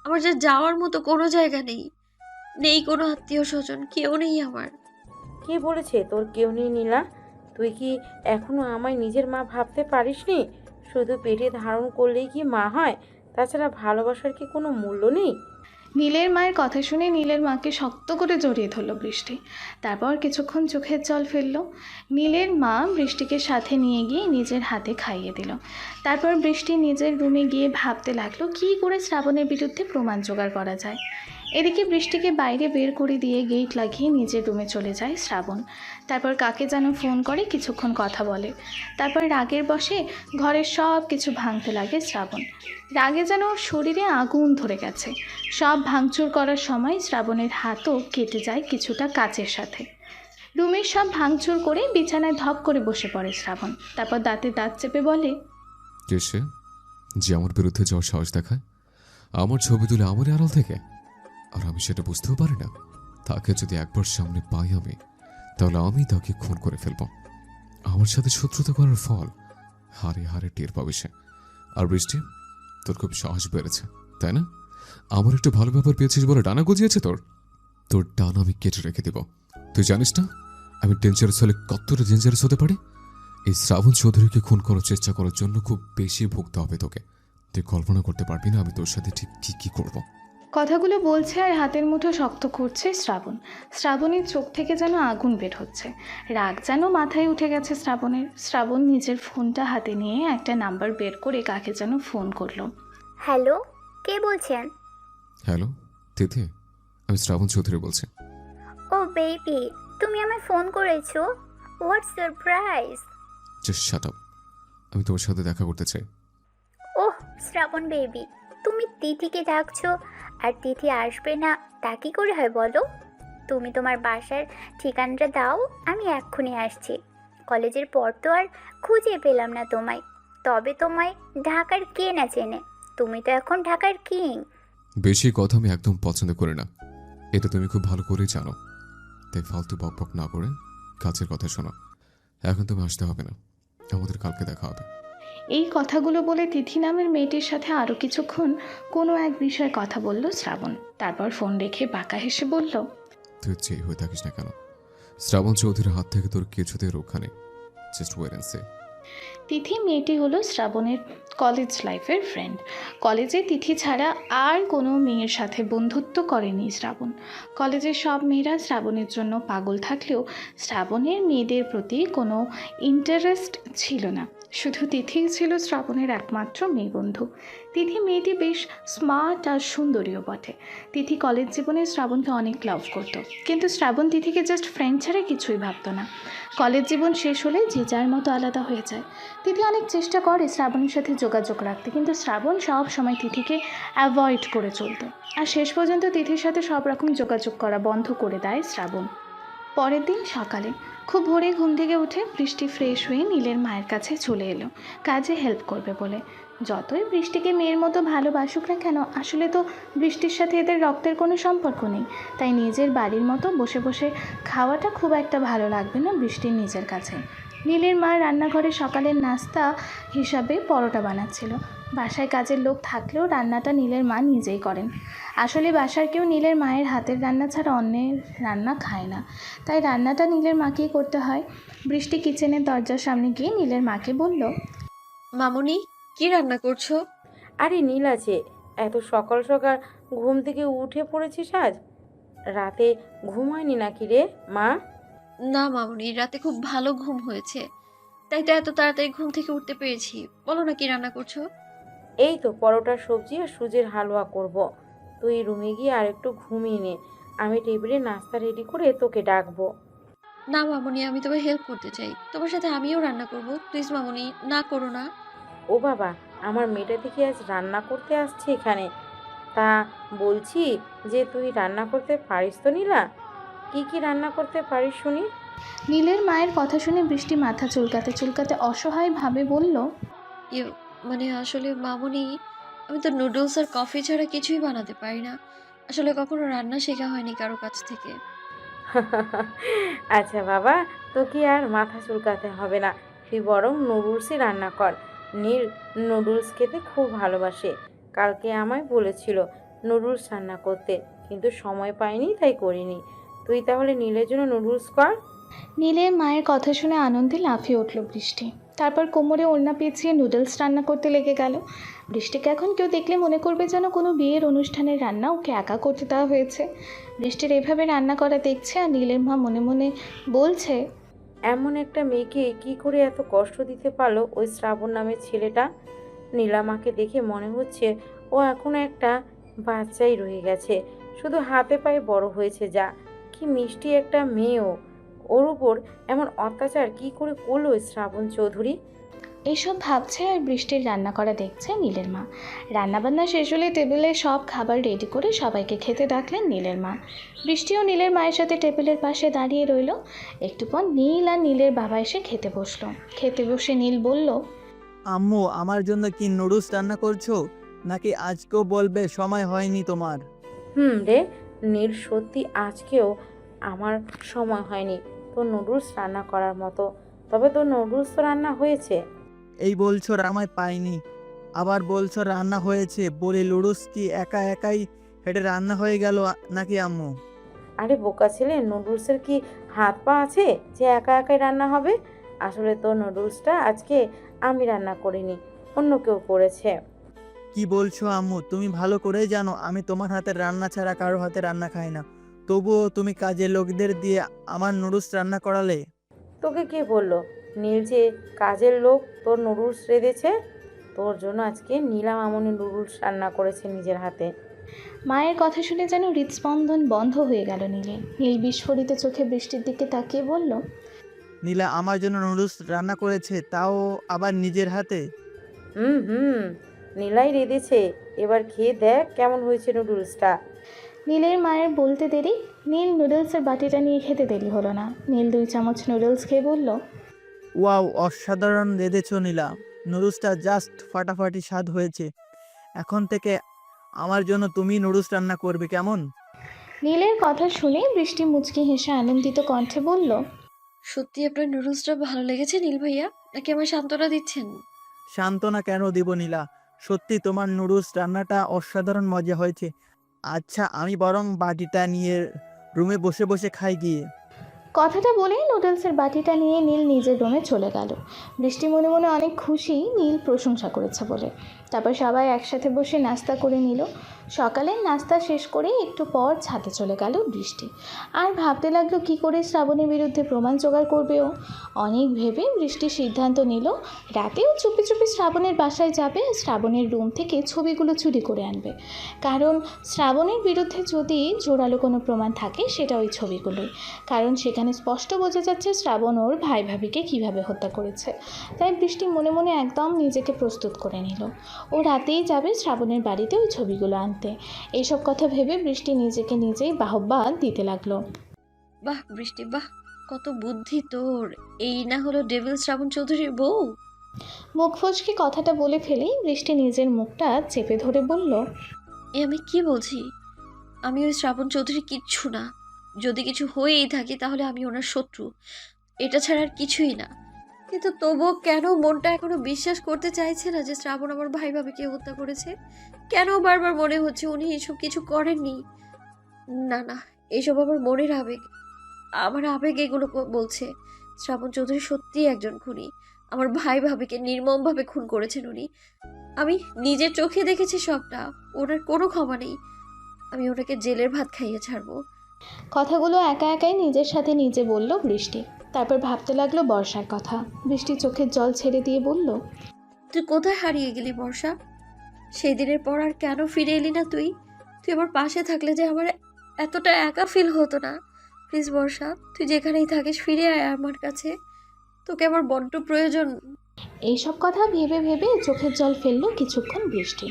আমার যে যাওয়ার মতো কোনো জায়গা নেই, নেই কোনো আত্মীয় স্বজন, কেউ নেই আমার। কে বলেছে তোর কেউ নেই নীলা? তুই কি এখনো আমায় নিজের মা ভাবতে পারিসনি? শুধু পেটে ধারণ করলেই কি মা হয়? তাছাড়া ভালোবাসার কি কোনো মূল্য নেই? নীলের মায়ের কথা শুনে নীলের মাকে শক্ত করে জড়িয়ে ধরল বৃষ্টি। তারপর কিছুক্ষণ চোখের জল ফেলল। নীলের মা বৃষ্টিকে সাথে নিয়ে গিয়ে নিজের হাতে খাইয়ে দিল। তারপর বৃষ্টি নিজের রুমে গিয়ে ভাবতে লাগলো কী করে শ্রাবণের বিরুদ্ধে প্রমাণ জোগাড় করা যায়। এদিকে বৃষ্টিকে বাইরে বের করে দিয়ে গেট লাগিয়ে নিজের রুমে চলে যায় শ্রাবণ। তারপর কাকে যেন ফোন করে কিছুক্ষণ কথা বলে। তারপর রাগের বশে ঘরের সব কিছু ভাঙতে লাগে শ্রাবণ। রাগে যেন ওর শরীরে আগুন ধরে গেছে। সব ভাঙচুর করার সময় শ্রাবণের হাতও কেটে যায় কিছুটা কাচের সাথে। রুমের সব ভাঙচুর করে বিছানায় ধপ করে বসে পড়ে শ্রাবণ। তারপর দাঁতে দাঁত চেপে বলে, কে সে যে আমার বিরুদ্ধে যাওয়ার সাহস দেখায়? আমার ছবি তুলে আমার আড়াল থেকে, আর আমি সেটা বুঝতেও পারি না। তাকে যদি একবার সামনে পাই আমি, তাহলে আমি তাকে খুন করে ফেলব। আমার সাথে শত্রুতা করার ফল হারে হারে টের পাবে সে। আর বৃষ্টি, তোর খুব সাহস বেড়েছে তাই না? আমার একটু ভালো ব্যাপার পেয়েছিস বলে ডানা গজিয়েছে তোর। তোর ডানা আমি কেটে রেখে দেব। তুই জানিস না আমি ডেঞ্জারাস হলে কতটা ডেঞ্জারাস হতে পারি? এই শ্রাবণ চৌধুরীকে খুন করার চেষ্টা করার জন্য খুব বেশি ভুগতে হবে তোকে। তুই কল্পনা করতে পারবি না আমি তোর সাথে ঠিক কি কি করব। কথাগুলো বলছে আর হাতের মুঠো শক্ত করছে শ্রাবণ। শ্রাবণের চোখ থেকে যেন আগুন বের হচ্ছে, রাগ যেন মাথায় উঠে গেছে শ্রাবণের। শ্রাবণ নিজের ফোনটা হাতে নিয়ে একটা নাম্বার বের করে কাকে যেন ফোন করলো। হ্যালো, কে বলছেন? হ্যালো তিথি, আমি শ্রাবণ চৌধুরী বলছি। ও বেবি, তুমি আমায় ফোন করেছো? What surprise! Just shut up, আমি তোমার সাথে দেখা করতে চাই। ওহ শ্রাবণ বেবি, তুমি তিথিকে ডাকছো আর তিথি আসবে না, তা কি করে হয় বলো? তুমি তোমার বাসার ঠিকানাটা দাও, আমি এক্ষুনি আসছি। কলেজের পর তো আর খুঁজে পেলাম না তোমায়, তবে তোমায় ঢাকার কে না চেনে? তুমি তো এখন ঢাকার কিং। বেশি কথা আমি একদম পছন্দ করি না, এটা তুমি খুব ভালো করেই জানো। তাই ফালতু বকবক না করে কাছের কথা শোনো। এখন তুমি আসতে হবে না, আমাদের কালকে দেখা হবে। এই কথাগুলো বলে তিথি নামের মেয়েটির সাথে আরও কিছুক্ষণ কোনো এক বিষয়ে কথা বলল শ্রাবণ। তারপর ফোন রেখে বাঁকা হেসে বলল, তুই যেই হয়ে থাকিস না কেন, শ্রাবণ চৌধুরীর হাত থেকে তোর কিছুতেই রক্ষা নেই। Just wait and see. Tithi মেয়েটি হলো শ্রাবণের কলেজ লাইফের ফ্রেন্ড। কলেজে তিথি ছাড়া আর কোনো মেয়ের সাথে বন্ধুত্ব করেনি শ্রাবণ। কলেজের সব মেয়েরা শ্রাবণের জন্য পাগল থাকলেও শ্রাবণের মেয়েদের প্রতি কোনো ইন্টারেস্ট ছিল না। শুধু তিথিই ছিল শ্রাবণের একমাত্র মেয়ে বন্ধু। তিথি মেয়েটি বেশ স্মার্ট আর সুন্দরীও বটে। তিথি কলেজ জীবনে শ্রাবণকে অনেক লাভ করতো, কিন্তু শ্রাবণ তিথিকে জাস্ট ফ্রেন্ড ছাড়া কিছুই ভাবতো না। কলেজ জীবন শেষ হলে যে যার মতো আলাদা হয়ে যায়। তিথি অনেক চেষ্টা করে শ্রাবণের সাথে যোগাযোগ রাখতে, কিন্তু শ্রাবণ সব সময় তিথিকে অ্যাভয়েড করে চলতো। আর শেষ পর্যন্ত তিথির সাথে সব রকম যোগাযোগ করা বন্ধ করে দেয় শ্রাবণ। পরের দিন সকালে খুব ভোরে ঘুম থেকে উঠে বৃষ্টি ফ্রেশ হয়ে নীলের মায়ের কাছে চলে এলো কাজে হেল্প করবে বলে। যতই বৃষ্টিকে মেয়ের মতো ভালোবাসুক না কেন, আসলে তো বৃষ্টির সাথে এদের রক্তের কোনো সম্পর্ক নেই। তাই নিজের বাড়ির মতো বসে বসে খাওয়াটা খুব একটা ভালো লাগবে না বৃষ্টির নিজের কাছে। নীলের মা রান্নাঘরে সকালের নাস্তা হিসাবে পরোটা বানাচ্ছিল। বাসায় কাজের লোক থাকলেও রান্নাটা নীলের মা নিজেই করেন। আসলে বাসার কেউ নীলের মায়ের হাতের রান্না ছাড়া অন্যের রান্না খায় না, তাই রান্নাটা নীলের মাকেই করতে হয়। বৃষ্টি কিচেনের দরজার সামনে গিয়ে নীলের মাকে বলল, মামুনি, কি রান্না করছো? আরে নীল আছে, এত সকাল সকাল ঘুম থেকে উঠে পড়েছিস আজ? রাতে ঘুম হয়নি নাকি রে মা? না মামুনি, রাতে খুব ভালো ঘুম হয়েছে, তাই তো এত তাড়াতাড়ি ঘুম থেকে উঠতে পেরেছি। বলো না কি রান্না করছো? এই তো পরোটা, সবজি আর সুজির হালুয়া করব। তুই রুমে গিয়ে আর একটু ঘুমিয়ে নে, আমি টেবিলে নাস্তা রেডি করে তোকে ডাকবো। না মামুনি, আমি তোমায় হেল্প করতে চাই, তোমার সাথে আমিও রান্না করব। প্লিজ মামুনি, না করো না। ও বাবা, আমার মেয়েটা দেখি আজ রান্না করতে আসছে এখানে। তা বলছি যে তুই রান্না করতে পারিস তো নীলা? কি কি রান্না করতে পারিস শুনি? নীলের মায়ের কথা শুনে বৃষ্টি মাথা চুলকাতে চুলকাতে অসহায়ভাবে বলল, ইয়ে মানে আসলে মামুনি, আমি তো নুডলস আর কফি ছাড়া কিছুই বানাতে পারি না। আসলে কখনো রান্না শেখা হয়নি কারো কাছ থেকে। আচ্ছা বাবা, তোকে আর মাথা চুলকাতে হবে না, তুই বরং নুডলসই রান্না কর। নীল নুডলস খেতে খুব ভালোবাসে। কালকে আমায় বলেছিল নুডলস রান্না করতে, কিন্তু সময় পাইনি তাই করিনি। তুই তাহলে নীলের জন্য নুডলস কর। নীলের মায়ের কথা শুনে আনন্দে লাফিয়ে উঠল বৃষ্টি। তারপর কোমরে ওড়না পেঁচিয়ে নুডলস রান্না করতে লেগে গেল। বৃষ্টিকে এখন কেউ দেখলে মনে করবে যেন কোনো বিয়ের অনুষ্ঠানের রান্না ওকে একা করতে দেওয়া হয়েছে। বৃষ্টির এভাবে রান্না করা দেখছে আর নীলের মা মনে মনে বলছে, এমন একটা মেয়েকে কি করে এত কষ্ট দিতে পারলো ওই শ্রাবণ নামের ছেলেটা? নীলামাকে দেখে মনে হচ্ছে ও এখনো একটা বাচ্চাই রয়ে গেছে, শুধু হাতে পায়ে বড় হয়েছে। যা কি মিষ্টি একটা মেয়েও, ওর উপর এমন অত্যাচার কি করে করলো ওই শ্রাবণ চৌধুরী? এইসব ভাবছে আর বৃষ্টির রান্না করা দেখছে নীলের মা। রান্নাবান্না শেষ হলে টেবিলে সব খাবার রেডি করে সবাইকে খেতে ডাকলেন নীলের মা। বৃষ্টিও নীলের মায়ের সাথে টেবিলের পাশে দাঁড়িয়ে রইল। একটু পর নীল আর নীলের বাবা এসে খেতে বসলো। খেতে বসে নীল বলল, আম্মু, আমার জন্য কি নুডলস রান্না করছো, নাকি আজকেও বলবে সময় হয়নি তোমার? রে নীল, সত্যি আজকেও আমার সময় হয়নি তোর নুডলস রান্না করার মতো। তবে তোর নুডলস তো রান্না হয়েছে। এই বলছো আমায় পাইনি, আবার বলছো রান্না হয়েছে। বলি নুডলস কি একা একাই হেঁটে রান্না হয়ে গেল নাকি আম্মু? আরে বোকা ছেলে, নুডলসের কি হাত পা আছে যে একা একাই রান্না হবে? আসলে তো নুডলসটা আজকে আমি রান্না করিনি, অন্য কেউ করেছে। কি বলছো আম্মু? তুমি ভালো করেই জানো আমি তোমার হাতের রান্না ছাড়া কারো হাতে রান্না খাই না। তবুও তুমি কাজের লোকদের দিয়ে আমার নুডলস রান্না করালে। তোকে কে বললো নীল যে কাজের লোক তোর নুডলস রেঁধেছে? তোর জন্য আজকে নীলা মামনি নুডলস রান্না করেছে নিজের হাতে। মায়ের কথা শুনে যেন হৃদস্পন্দন বন্ধ হয়ে গেল নীলের। নীল বিস্ফোরিত চোখে বৃষ্টির দিকে তাকিয়ে বলল, নীলা আমার জন্য নুডলস রান্না করেছে, তাও আবার নিজের হাতে। হুম, নীলাই রেঁধেছে। এবার খেয়ে দেখ কেমন হয়েছে নুডলসটা। নীলের মায়ের বলতে দেরি, নীল নুডলসের বাটিটা নিয়ে খেতে দেরি হলো না। নীল 2 চামচ নুডলস খেয়ে বলল, ওয়াও, অসাধারণ রেঁধেছো নীলা। নুডলসটা জাস্ট ফাটাফাটি স্বাদ হয়েছে। এখন থেকে আমার জন্য তুমি নুডলস রান্না করবে কেমন? নীলের কথা শুনে বৃষ্টি মুচকি হেসে আনন্দিত কণ্ঠে বলল, সত্যি আপনার নুডলসটা ভালো লেগেছে নীল ভাইয়া, নাকি আমার সান্ত্বনা দিচ্ছেন? সান্ত্বনা কেন দিব নীলা, সত্যি তোমার নুডলস রান্নাটা অসাধারণ মজা হয়েছে। আচ্ছা, আমি বরং বাটিটা নিয়ে রুমে বসে বসে খাই গিয়ে। কথাটা বলেই নুডলসের বাটিটা নিয়ে নীল নিজের রুমে চলে গেল। বৃষ্টি মনে মনে অনেক খুশি নীল প্রশংসা করেছে বলে। তারপর সবাই একসাথে বসে নাস্তা করে নিল। সকালের নাস্তা শেষ করে একটু পর ছাদে চলে গেল বৃষ্টি। আর ভাবতে লাগলো কী করে শ্রাবণের বিরুদ্ধে প্রমাণ জোগাড় করবে ও। অনেক ভেবে বৃষ্টি সিদ্ধান্ত নিল রাতেও চুপি চুপি শ্রাবণের বাসায় যাবে, শ্রাবণের রুম থেকে ছবিগুলো চুরি করে আনবে। কারণ শ্রাবণের বিরুদ্ধে যদি জোরালো কোনো প্রমাণ থাকে সেটা ওই ছবিগুলোই। কারণ সেখানে স্পষ্ট বোঝা যাচ্ছে শ্রাবণ ওর ভাই ভাবিকে কীভাবে হত্যা করেছে। তাই বৃষ্টি মনে মনে একদম নিজেকে প্রস্তুত করে নিল। ও রাতেই যাবে শ্রাবণের বাড়িতে ওই ছবিগুলো আনতে। এইসব কথা ভেবে বৃষ্টি নিজেকে নিজেই বাহবা দিতে লাগলো। বাহ বৃষ্টি বাহ, কত বুদ্ধি তোর! এই না হলো ডেভিল শ্রাবণ চৌধুরীর বউ? মুখ ফসকে কথাটা বলে ফেলেই বৃষ্টি নিজের মুখটা চেপে ধরে বলল, এ আমি কি বলছি? আমি ওই শ্রাবণ চৌধুরী কিচ্ছু না। যদি কিছু হয়েই থাকে তাহলে আমি ওনার শত্রু, এটা ছাড়া আর কিছুই না। কিন্তু তবুও কেন মনটা এখনো বিশ্বাস করতে চাইছে না যে শ্রাবণ আমার ভাই ভাবিকে হত্যা করেছে? কেন বারবার মনে হচ্ছে উনি এসব কিছু করেননি? না না, এসব আমার মনের আবেগ। আমার আবেগ এগুলো বলছে শ্রাবণ চৌধুরী সত্যিই একজন খুনি। আমার ভাই ভাবিকে নির্মমভাবে খুন করেছেন উনি। আমি নিজের চোখে দেখেছি সবটা। ওনার কোনো ক্ষমা নেই। আমি ওনাকে জেলের ভাত খাইয়ে ছাড়বো। কথাগুলো একা একাই নিজের সাথে নিজে বলল বৃষ্টি। তারপর ভাবতে লাগলো বর্ষার কথা। বৃষ্টি চোখের জল ছেড়ে দিয়ে বলল, তুই কোথায় হারিয়ে গেলি বর্ষা? সেই দিনের পর আর কেন ফিরে এলি না তুই? তুই আমার পাশে থাকলে যে আমার এতটা একা ফিল হতো না। প্লিজ বর্ষা, তুই যেখানেই থাকিস ফিরে আয় আমার কাছে। তোকে আমার বড্ড প্রয়োজন। এইসব কথা ভেবে ভেবে চোখের জল ফেললো কিছুক্ষণ বৃষ্টি।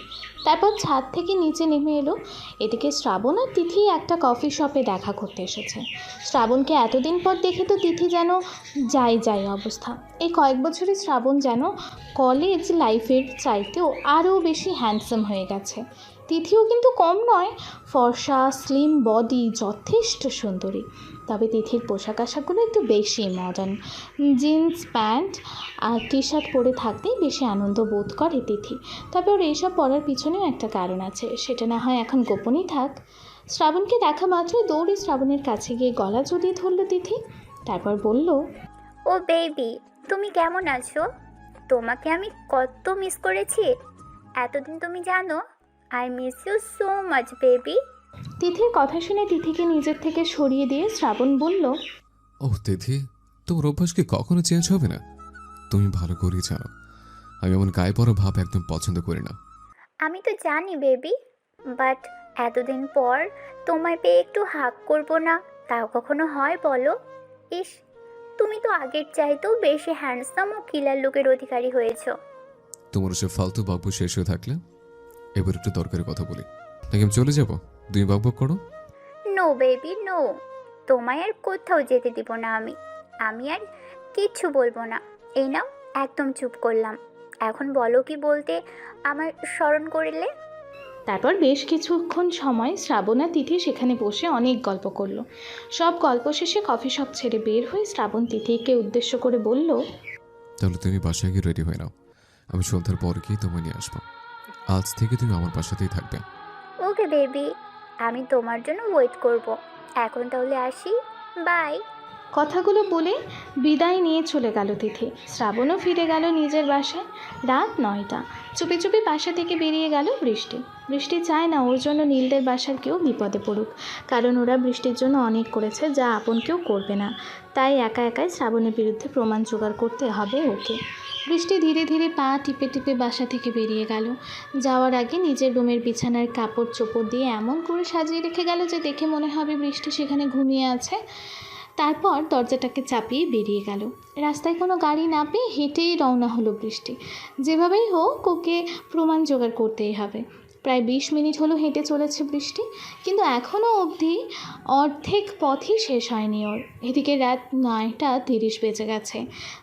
তারপর ছাদ থেকে নিচে নেমে এলো। এদিকে শ্রাবণ আর তিথি একটা কফি শপে দেখা করতে এসেছে। শ্রাবণকে এতদিন পর দেখে তো তিথি যেন যাই অবস্থা। এই কয়েক বছরে শ্রাবণ যেন কলেজ লাইফের চাইতেও আরও বেশি হ্যান্ডসাম হয়ে গেছে। তিথিও কিন্তু কম নয়, ফর্সা স্লিম বডি, যথেষ্ট সুন্দরী। তবে তিথির পোশাক আশাকগুলো একটু বেশি মডার্ন। জিন্স প্যান্ট আর টি শার্ট পরে থাকতেই বেশি আনন্দ বোধ করে তিথি। তবে ওর এইসব পরার পিছনেও একটা কারণ আছে, সেটা না হয় এখন গোপনই থাক। শ্রাবণকে দেখা মাত্রই দৌড়ে শ্রাবণের কাছে গিয়ে গলা জড়িয়ে ধরল তিথি। তারপর বলল, ও বেবি, তুমি কেমন আছো? তোমাকে আমি কত মিস করেছি এতদিন, তুমি জানো? I miss you so much baby. তিথির কথা শুনে তিথিকে নিজের থেকে সরিয়ে দিয়ে শ্রাবণ বলল, ও তিথি, তোমার অভ্যাস কি কখনো চেঞ্জ হবে না? তুমি ভালো করেই জানো আমি এমন গায়ে পড়া ভাব একদম পছন্দ করি না। আমি তো জানি বেবি, বাট এতদিন পর তোমায় পেয়ে একটু হাগ করবো না, তাও কখনো হয় বলো? ইস, তুমি তো আগের চাইতেও বেশি হ্যান্ডসাম ও কিলার লুকের অধিকারী হয়েছো। তোমার সে ফালতু বাবু শেষ হয়ে থাকলে এবার একটু দরকারি কথা বলি, নাকি আমি চলে যাবো? তুমি বকবক করো। নো বেবি নো, তোমায় আর কোথাও যেতে দিব না আমি আর কিচ্ছু বলবো না। এই নাও, একদম চুপ করলাম। এখন বলো কি বলতে আমার স্মরণ করলে। তারপর বেশ কিছুক্ষণ সময় শ্রাবণ আর তিথি সেখানে বসে অনেক গল্প করলো। সব গল্প শেষে কফি শপ ছেড়ে বের হয়ে শ্রাবণ তিথিকে উদ্দেশ্য করে বলল, তাহলে তুমি বাসায় গিয়ে রেডি হয়ে নাও, আমি সন্ধ্যার পর গিয়ে তোমায় নিয়ে আসবো। আজ থেকে তুমি আমার বাসাতেই থাকবে। ওকে বেবি, আমি তোমার জন্য ওয়েট করব। এখন তাহলে আসি, বাই। কথাগুলো বলে বিদায় নিয়ে চলে গেল তিথি। শ্রাবণও ফিরে গেল নিজের বাসায়। রাত 9টা। চুপি চুপি বাসা থেকে বেরিয়ে গেল বৃষ্টি। বৃষ্টি চায় না ওর জন্য নীলদের বাসার কেউ বিপদে পড়ুক, কারণ ওরা বৃষ্টির জন্য অনেক করেছে যা আপন কেউ করবে না। তাই একা একাই শ্রাবণের বিরুদ্ধে প্রমাণ জোগাড় করতে হবে ওকে। বৃষ্টি ধীরে ধীরে পা টিপে টিপে বাসা থেকে বেরিয়ে গেল। যাওয়ার আগে নিজের রুমের বিছানার কাপড় চোপড় দিয়ে এমন করে সাজিয়ে রেখে গেল যে দেখে মনে হবে বৃষ্টি সেখানে ঘুমিয়ে আছে। তারপর দরজাটাকে চাপিয়ে বেরিয়ে গেল। রাস্তায় কোনো গাড়ি না পেয়ে হেঁটেই রওনা হলো বৃষ্টি। যেভাবেই হোক ওকে প্রমাণ জোগাড় করতেই হবে। প্রায় 20 মিনিট হলো হেঁটে চলেছে বৃষ্টি, কিন্তু এখনও অবধি অর্ধেক পথই শেষ হয়নি ওর। এদিকে রাত 9টা 30 বেজে গেছে।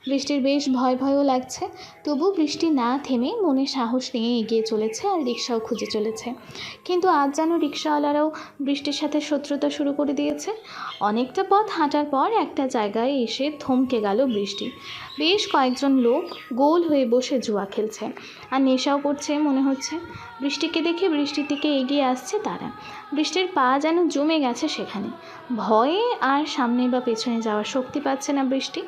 বৃষ্টির বেশ ভয় ভয়ও লাগছে, তবু বৃষ্টি না থেমে মনে সাহস নিয়ে এগিয়ে চলেছে আর রিক্সাও খুঁজে চলেছে। কিন্তু আজ যেন রিক্সাওয়ালারাও বৃষ্টির সাথে শত্রুতা শুরু করে দিয়েছে। অনেকটা পথ হাঁটার পর একটা জায়গায় এসে থমকে গেল বৃষ্টি। বেশ কয়েকজন লোক গোল হয়ে বসে জুয়া খেলছে আর নেশাও করছে মনে হচ্ছে। বৃষ্টিকে দেখে বৃষ্টির দিকে এগিয়ে আসছে তারা। বৃষ্টির পা যেন জমে গেছে সেখানে। ভয়ে আর সামনে বা পেছনে যাওয়ার শক্তি পাচ্ছে না বৃষ্টি।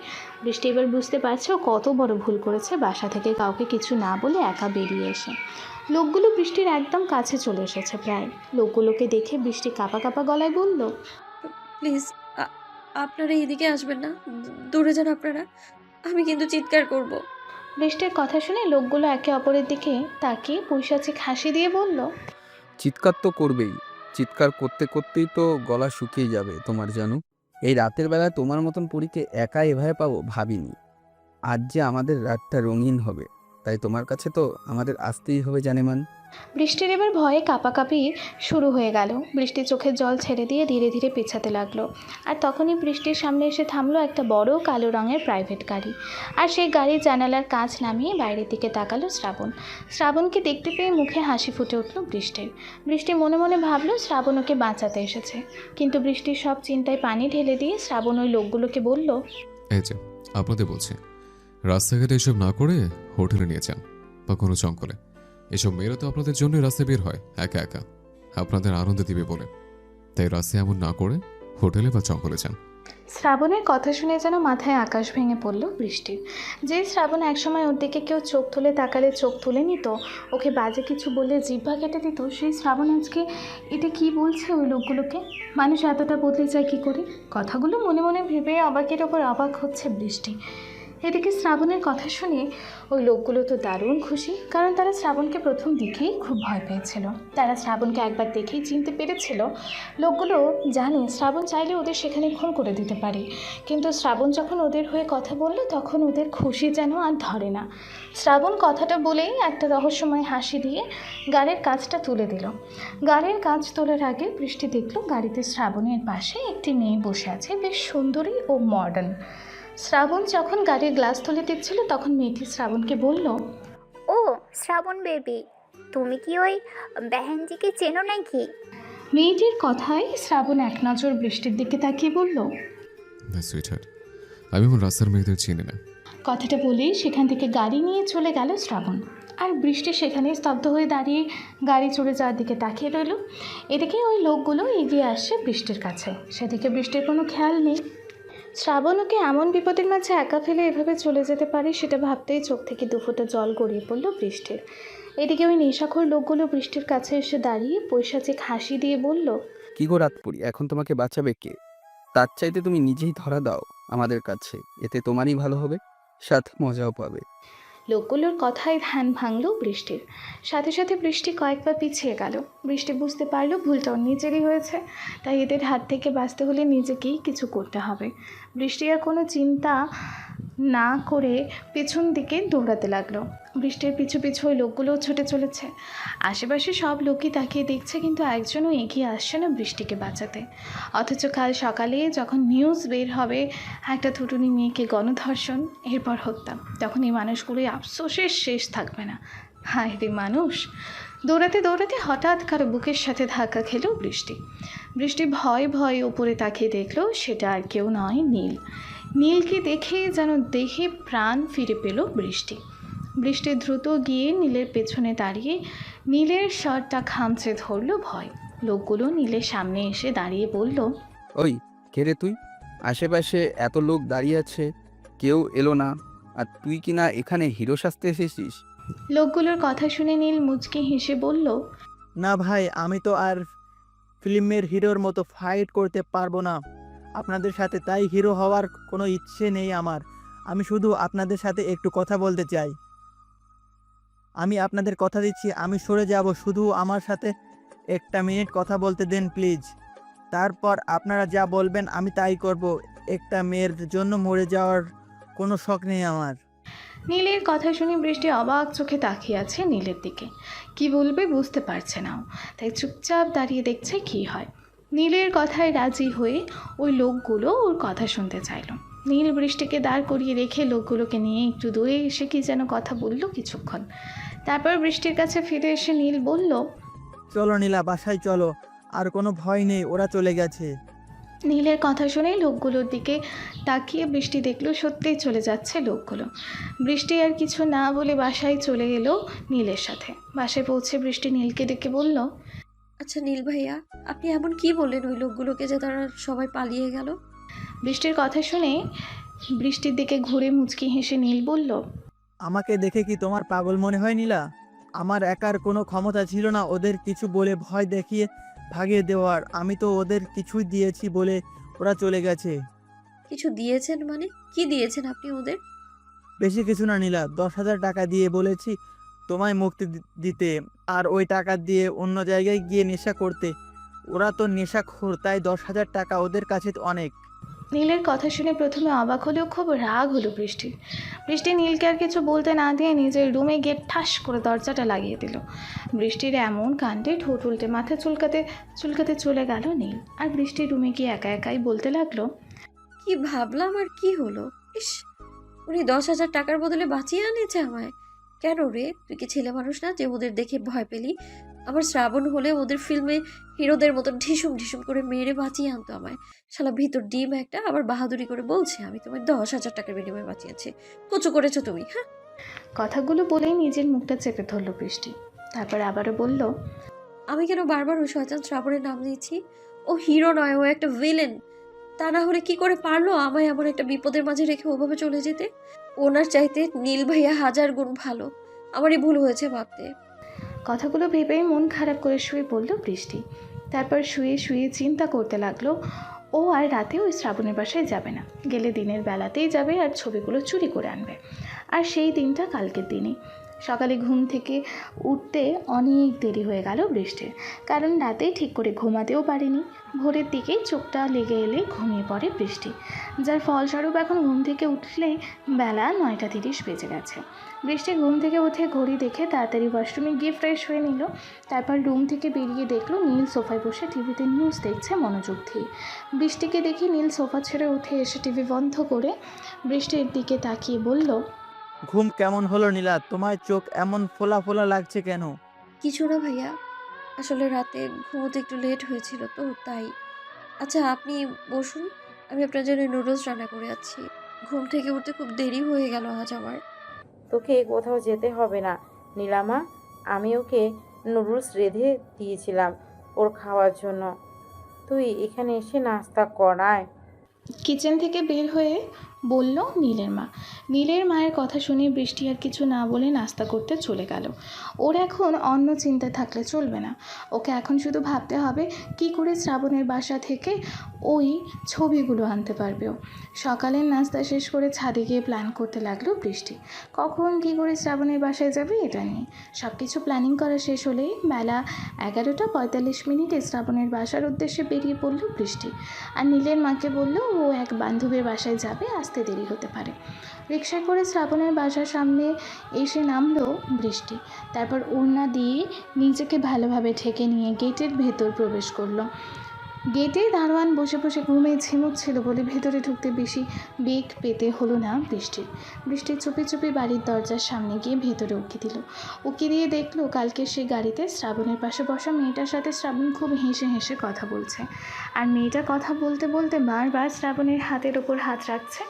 বৃষ্টি এবার বুঝতে পারছে ও কত বড় ভুল করেছে বাসা থেকে কাউকে কিছু না বলে একা বেরিয়ে এসে। লোকগুলো বৃষ্টির একদম কাছে চলে এসেছে প্রায়। লোকগুলোকে দেখে বৃষ্টি কাঁপা কাঁপা গলায় বলল, প্লিজ আপনারা এইদিকে আসবেন না, দূরে যান আপনারা, আমি কিন্তু চিৎকার করব। বৃষ্টির কথা শুনে লোকগুলো একে অপরের দিকে তাকিয়ে পৈশাচিক হাসি দিয়ে বলল, চিৎকার তো করবেই, চিৎকার করতে করতেই তো গলা শুকিয়ে যাবে তোমার জানো। এই রাতের বেলায় তোমার মতন পরীকে একা এভাবে পাবো ভাবিনি। আজ যে আমাদের রাতটা রঙিন হবে, তাই তোমার কাছে তো আমাদের আসতেই হবে জানেমান। বৃষ্টির এবার ভয়ে কাঁপাকাঁপি শুরু হয়ে গেল। বৃষ্টির চোখের জল ছেড়ে দিয়ে ধীরে ধীরে পেছাতে লাগলো। আর তখনই বৃষ্টির সামনে এসে থামলো একটা বড় কালো রঙের প্রাইভেট গাড়ি। আর সেই গাড়ির জানালার কাঁচ নামিয়ে বাইরের দিকে তাকালো শ্রাবণ। শ্রাবণকে দেখতে পেয়ে মুখে হাসি ফুটে উঠল বৃষ্টির। বৃষ্টি মনে মনে ভাবলো শ্রাবণ ওকে বাঁচাতে এসেছে। কিন্তু বৃষ্টির সব চিন্তায় পানি ঢেলে দিয়ে শ্রাবণ ওই লোকগুলোকে বলল, এই যে আপনাদের বলছি, রাস্তাঘাটে এসব না করে হোটেলে নিয়ে যান বা কোনো জঙ্গলে। এসব মেয়েরা তো আপনাদের জন্য রাস্তায় বের হয় একা একা, আপনাদের আনন্দ দিবে বলে। তাই রাস্তায় এমন না করে হোটেলে বা জঙ্গলে যান। শ্রাবণের কথা শুনে যেন মাথায় আকাশ ভেঙে পড়ল বৃষ্টির। যে শ্রাবণ একসময় ওর দিকে কেউ চোখ তুলে তাকালে চোখ তুলে নিত, ওকে বাজে কিছু বলে জিহ্বা কেটে দিত, সেই শ্রাবণ আজকে এটা কি বলছে ওই লোকগুলোকে? মানুষ এতটা বদলে যায় কী করে? কথাগুলো মনে মনে ভেবে অবাকের ওপর অবাক হচ্ছে বৃষ্টি। এদিকে শ্রাবণের কথা শুনে ওই লোকগুলো তো দারুণ খুশি, কারণ তারা শ্রাবণকে প্রথম দিকেই খুব ভয় পেয়েছিল। তারা শ্রাবণকে একবার দেখেই চিনতে পেরেছিল। লোকগুলো জানে শ্রাবণ চাইলে ওদের সেখানে খুন করে দিতে পারে, কিন্তু শ্রাবণ যখন ওদের হয়ে কথা বলল তখন ওদের খুশি যেন আর ধরে না। শ্রাবণ কথাটা বলেই একটা রহস্যময় হাসি দিয়ে গাড়ির কাঁচটা তুলে দিল। গাড়ির কাঁচ তোলার আগে বৃষ্টি দেখল গাড়িতে শ্রাবণের পাশে একটি মেয়ে বসে আছে, বেশ সুন্দরী ও মডার্ন। শ্রাবণ যখন গাড়ির গ্লাস তুলে দিচ্ছিল তখন মেয়েটি শ্রাবণকে বলল, ও শ্রাবণ বেবি, তুমি কি ওই বেহেনজিকে চেনো নাকি? মেয়েটির কথায় শ্রাবণ এক নজর বৃষ্টির দিকে তাকিয়ে বলল, না সুইটহার্ট, আমি আমার রাস্তার মেয়েদের চিনি না। কথাটা বলেই সেখান থেকে গাড়ি নিয়ে চলে গেল শ্রাবণ। আর বৃষ্টি সেখানে স্তব্ধ হয়ে দাঁড়িয়ে গাড়ি চড়ে যাওয়ার দিকে তাকিয়ে রইল। এদিকে ওই লোকগুলো এগিয়ে আসছে বৃষ্টির কাছে, সেদিকে বৃষ্টির কোনো খেয়াল নেই। শ্রাবণ ওকে এমন বিপদের মাঝে একা ফেলে এভাবে চলে যেতে পারে সেটা ভাবতেই চোখ থেকে দুফোঁটা জল গড়িয়ে পড়ল বৃষ্টির। এদিকে ওই নেশাখোর লোকগুলো বৃষ্টির কাছে এসে দাঁড়িয়ে পৈশাচিক হাসি দিয়ে বলল, কি গো রাতপুরি, এখন তোমাকে বাঁচাবে কে? তার চাইতে তুমি নিজেই ধরা দাও আমাদের কাছে, এতে তোমারই ভালো হবে, সাথে মজাও পাবে। লোকগুলোর কথায় ধ্যান ভাঙল বৃষ্টির। সাথে সাথে বৃষ্টি কয়েকবার পিছিয়ে গেল। বৃষ্টি বুঝতে পারলো ভুলটা ওর নিজেরই হয়েছে, তাই এদের হাত থেকে বাঁচতে হলে নিজেকেই কিছু করতে হবে। বৃষ্টি আর কোনো চিন্তা না করে পেছন দিকে দৌড়াতে লাগলো। বৃষ্টির পিছু পিছু ওই লোকগুলোও ছুটে চলেছে। আশেপাশে সব লোকই তাকিয়ে দেখছে, কিন্তু একজনও এগিয়ে আসছে না বৃষ্টিকে বাঁচাতে। অথচ কাল সকালে যখন নিউজ বের হবে একটা থুটুনি মেয়েকে গণধর্ষণ, এরপর হত্যা, তখন এই মানুষগুলোই আফসোসের শেষ থাকবে না। হায় রে মানুষ! দৌড়াতে দৌড়াতে হঠাৎ কারো বুকের সাথে ধাক্কা খেল বৃষ্টি। বৃষ্টি ভয় ভয়ে উপরে তাকিয়ে দেখল সেটা আর কেউ নয়, নীল। নীলকে দেখে যেন দেহে প্রাণ ফিরে পেল বৃষ্টি। বৃষ্টি দ্রুত গিয়ে নীলের পেছনে দাঁড়িয়ে নীলের শার্টটা খামচে ধরল ভয়। লোকগুলো নীলের সামনে এসে দাঁড়িয়ে বলল, ওই কে রে তুই? আশেপাশে এত লোক দাঁড়িয়ে আছে, কেউ এলো না, আর তুই কি না এখানে হিরো সাজতে এসেছিস? লোকগুলোর কথা শুনে নীল মুচকি হেসে বলল, না ভাই, আমি তো আর ফিল্মের হিরোর মতো ফাইট করতে পারবো না আপনাদের সাথে, তাই হিরো হওয়ার কোনো ইচ্ছে নেই আমার। আমি শুধু আপনাদের সাথে একটু কথা বলতে চাই। আমি আপনাদের কথা দিচ্ছি, আমি সরে যাব, শুধু আমার সাথে 1 মিনিট কথা বলতে দেন প্লিজ। তারপর আপনারা যা বলবেন আমি তাই করব। একটা মেয়ের জন্য মরে যাওয়ার কোনো শখ নেই আমার। নীলের কথা শুনে বৃষ্টি অবাক চোখে তাকিয়ে আছে নীলের দিকে। কি বলবে বুঝতে পারছে না ও, তাই চুপচাপ দাঁড়িয়ে দেখছে কি হয়। নীলের কথায় রাজি হয়ে ওই লোকগুলো ওর কথা শুনতে চাইল। নীল বৃষ্টিকে দাঁড় করিয়ে রেখে লোকগুলোকে নিয়ে একটু দূরে এসে কি যেন কথা বলল কিছুক্ষণ। তারপর বৃষ্টির কাছে ফিরে এসে নীল বলল, চলো নীলা, বাসায় চলো, আর কোনো ভয় নেই, ওরা চলে গেছে। নীলের কথা শুনে লোকগুলোর দিকে তাকিয়ে বৃষ্টি দেখলো সত্যিই চলে যাচ্ছে লোকগুলো। বৃষ্টি আর কিছু না বলে বাসায় চলে এলো নীলের সাথে। বাসায় পৌঁছে বৃষ্টি নীলকে ডেকে বলল, আচ্ছা নীল ভাইয়া, আপনি এমন কি বললেন ওই লোকগুলোকে যে তারা সবাই পালিয়ে গেল? বৃষ্টির কথা শুনে বৃষ্টির দিকে ঘুরে মুচকি হেসে নীল বলল, আমাকে দেখে কি তোমার পাগল মনে হয় নীলা? আমার একার কোনো ক্ষমতা ছিল না ওদের কিছু বলে ভয় দেখিয়ে ভাগিয়ে দেওয়ার। আমি তো ওদের কিছুই দিয়েছি বলে ওরা চলে গেছে। কিছু দিয়েছেন মানে? কি দিয়েছেন আপনি ওদের? বেশি কিছু না নীলা, 10,000 টাকা দিয়ে বলেছি তোমায় মুক্তি দিতে, আর ওই টাকা দিয়ে অন্য জায়গায় গিয়ে নেশা করতে। ওরা তো নেশাখোর, তাই 10,000 টাকা ওদের কাছে অনেক। নীলের কথা শুনে প্রথমে অবাক হলেও খুব রাগ হলো বৃষ্টির। বৃষ্টি নীলকে আর কিছু বলতে না দিয়ে নিজের রুমে গিয়ে ঠাস করে দরজাটা লাগিয়ে দিল। বৃষ্টির এমন কাণ্ডে ঠোঁট উল্টে মাথা চুলকাতে চুলকাতে চলে গেল নীল। আর বৃষ্টির রুমে গিয়ে একা একাই বলতে লাগলো, কি ভাবলাম আর কি হলো? ইস, উনি 10,000 টাকার বদলে বাঁচিয়ে আনেছে আমায়। কেন রে, তুই কি ছেলে মানুষ না যে ওদের দেখে ভয় পেলি? আবার শ্রাবণ হলে ওদের ফিল্মে হিরোদের মতো ঢিসুম ঢিসুম করে মেরে বাঁচিয়ে আনতো আমায়। শালা ভিতর ডিম একটা, আবার বাহাদুরি করে বলছে আমি তোমায় 10,000 টাকার বিনিময়ে বাঁচিয়েছি। কচু করেছো তুমি, হ্যাঁ? কথাগুলো বলেই নিজের মুখটা চেপে ধরল বৃষ্টি। তারপর আবারও বলল, আমি কেন বারবার ওই শয়তান শ্রাবণের নাম নিচ্ছি? ও হিরো নয়, ও একটা ভিলেন। তা না হলে কি করে পারলো আমায় এমন একটা বিপদের মাঝে রেখে ওভাবে চলে যেতে? ওনার চাইতে নীল ভাইয়া 1000 গুণ ভালো। আমারই ভুল হয়েছে ভাবতে। কথাগুলো ভেবেই মন খারাপ করে শুয়ে পড়ল বৃষ্টি। তারপর শুয়ে শুয়ে চিন্তা করতে লাগলো ও আর রাতে ওই শ্রাবণের বাসায় যাবে না, গেলে দিনের বেলাতেই যাবে আর ছবিগুলো চুরি করে আনবে। আর সেই দিনটা কালকের দিনই। সকালে ঘুম থেকে উঠতে অনেক দেরি হয়ে গেল বৃষ্টির, কারণ রাতে ঠিক করে ঘুমাতেও পারেনি। ভোরের দিকেই চোখটা লেগে এলে ঘুমিয়ে পড়ে বৃষ্টি, যার ফলস্বরূপ এখন ঘুম থেকে উঠলে বেলা 9:30 বেজে গেছে। বৃষ্টি ঘুম থেকে উঠে ঘড়ি দেখে তাড়াতাড়ি ওয়াশরুমে গিয়ে ফ্রেশ হয়ে নিল। তারপর রুম থেকে বেরিয়ে দেখলো নীল সোফায় বসে টিভিতে নিউজ দেখছে মনোযোগ দিয়ে। বৃষ্টিকে দেখে নীল সোফা ছেড়ে উঠে এসে টিভি বন্ধ করে বৃষ্টির দিকে তাকিয়ে বলল, ঘুম কেমন হলো নীলা? তোমার চোখ এমন ফোলা ফোলা লাগছে কেন? কিছু না ভাইয়া, আসলে রাতে ঘুমোতে একটু লেট হয়েছিল তো তাই। আচ্ছা আপনি বসুন, আমি আপনার জন্য নুডলস রান্না করে আছি। ঘুম থেকে উঠতে খুব দেরি হয়ে গেল আজ আমার। তোকে কোথাও যেতে হবে না নীলামা, আমি ওকে নুডলস রেঁধে দিয়েছিলাম ওর খাওয়ার জন্য। তুই এখানে এসে নাস্তা করায়। কিচেন থেকে বের হয়ে বলল নীলের মা। নীলের মায়ের কথা শুনে বৃষ্টি আর কিছু না বলে নাস্তা করতে চলে গেল। ওর এখন অন্য চিন্তা থাকলে চলবে না, ওকে এখন শুধু ভাবতে হবে কি করে শ্রাবণের বাসা থেকে ওই ছবিগুলো আনতে পারবে ও। সকালের নাস্তা শেষ করে ছাদে গিয়ে প্ল্যান করতে লাগলো বৃষ্টি, কখন কি করে শ্রাবণের বাসায় যাবে এটা নিয়ে। সব কিছু প্ল্যানিং করা শেষ হলেই বেলা 11:45 শ্রাবণের বাসার উদ্দেশ্যে বেরিয়ে পড়ল বৃষ্টি। আর নীলের মাকে বলল ও এক বান্ধবীর বাসায় যাবে, আসতে দেরি হতে পারে। রিকশায় করে শ্রাবণের বাসার সামনে এসে নামলো বৃষ্টি। তারপর ওড়না দিয়ে নিজেকে ভালোভাবে ঢেকে নিয়ে গেটের ভেতর প্রবেশ করলো। গেটে দারোয়ান বসে বসে ঘুমে ঝিমুচ্ছিল বলে ভেতরে ঢুকতে বেশি বেগ পেতে হলো না বৃষ্টির। বৃষ্টি চুপি চুপি বাড়ির দরজার সামনে গিয়ে ভেতরে উকি দিল। উকি দিয়ে দেখলো কালকে সে গাড়িতে শ্রাবণের পাশে বসা মেয়েটার সাথে শ্রাবণ খুব হেসে হেসে কথা বলছে। আর মেয়েটা কথা বলতে বলতে বারবার শ্রাবণের হাতের ওপর হাত রাখছে।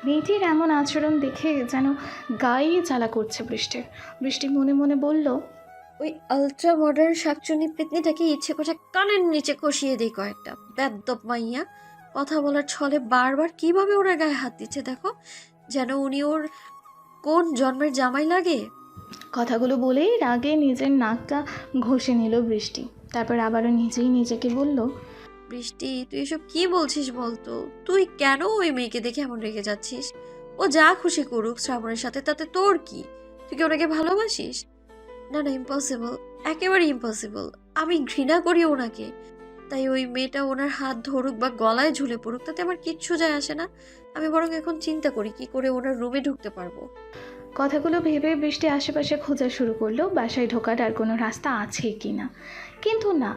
মেয়েটির এমন আচরণ দেখে যেন গায়ে জ্বালা করছে বৃষ্টির। বৃষ্টি মনে মনে বলল, ওই আলট্রা মডার্ন শাকচুনি পেতনিটাকে ইচ্ছে করে কানের নিচে কষিয়ে দিই কয়েকটা। বেদ্যপ মাইয়া, কথা বলার ছলে বারবার কিভাবে ওরা গায়ে হাত দিচ্ছে দেখো, যেন উনি ওর কোন জন্মের জামাই লাগে। কথাগুলো বলেই রাগে নিজের নাকটা ঘষে নিল বৃষ্টি। তারপর আবারও নিজেই নিজেকে বলল, বৃষ্টি, তুই এসব কি বলছিস বলতো? তুই কেন ওই মেয়েকে দেখে এমন রেগে যাচ্ছিস? ও যা খুশি করুক শ্রাবণের সাথে, তাতে তোর কি? তুই কি ওনাকে ভালোবাসিস? না না, ইম্পসিবল, একেবারে ইম্পসিবল। আমি ঘৃণা করি ওনাকে। তাই ওই মেয়েটা ওনার হাত ধরুক বা গলায় ঝুলে পড়ুক, তাতে আমার কিচ্ছু যায় আসে না। আমি বরং এখন চিন্তা করি কি করে ওনার রুমে ঢুকতে পারবো। কথাগুলো ভেবে বৃষ্টি আশেপাশে খোঁজা শুরু করলো বাসায় ঢোকার আর কোনো রাস্তা আছে কি না। কিন্তু না,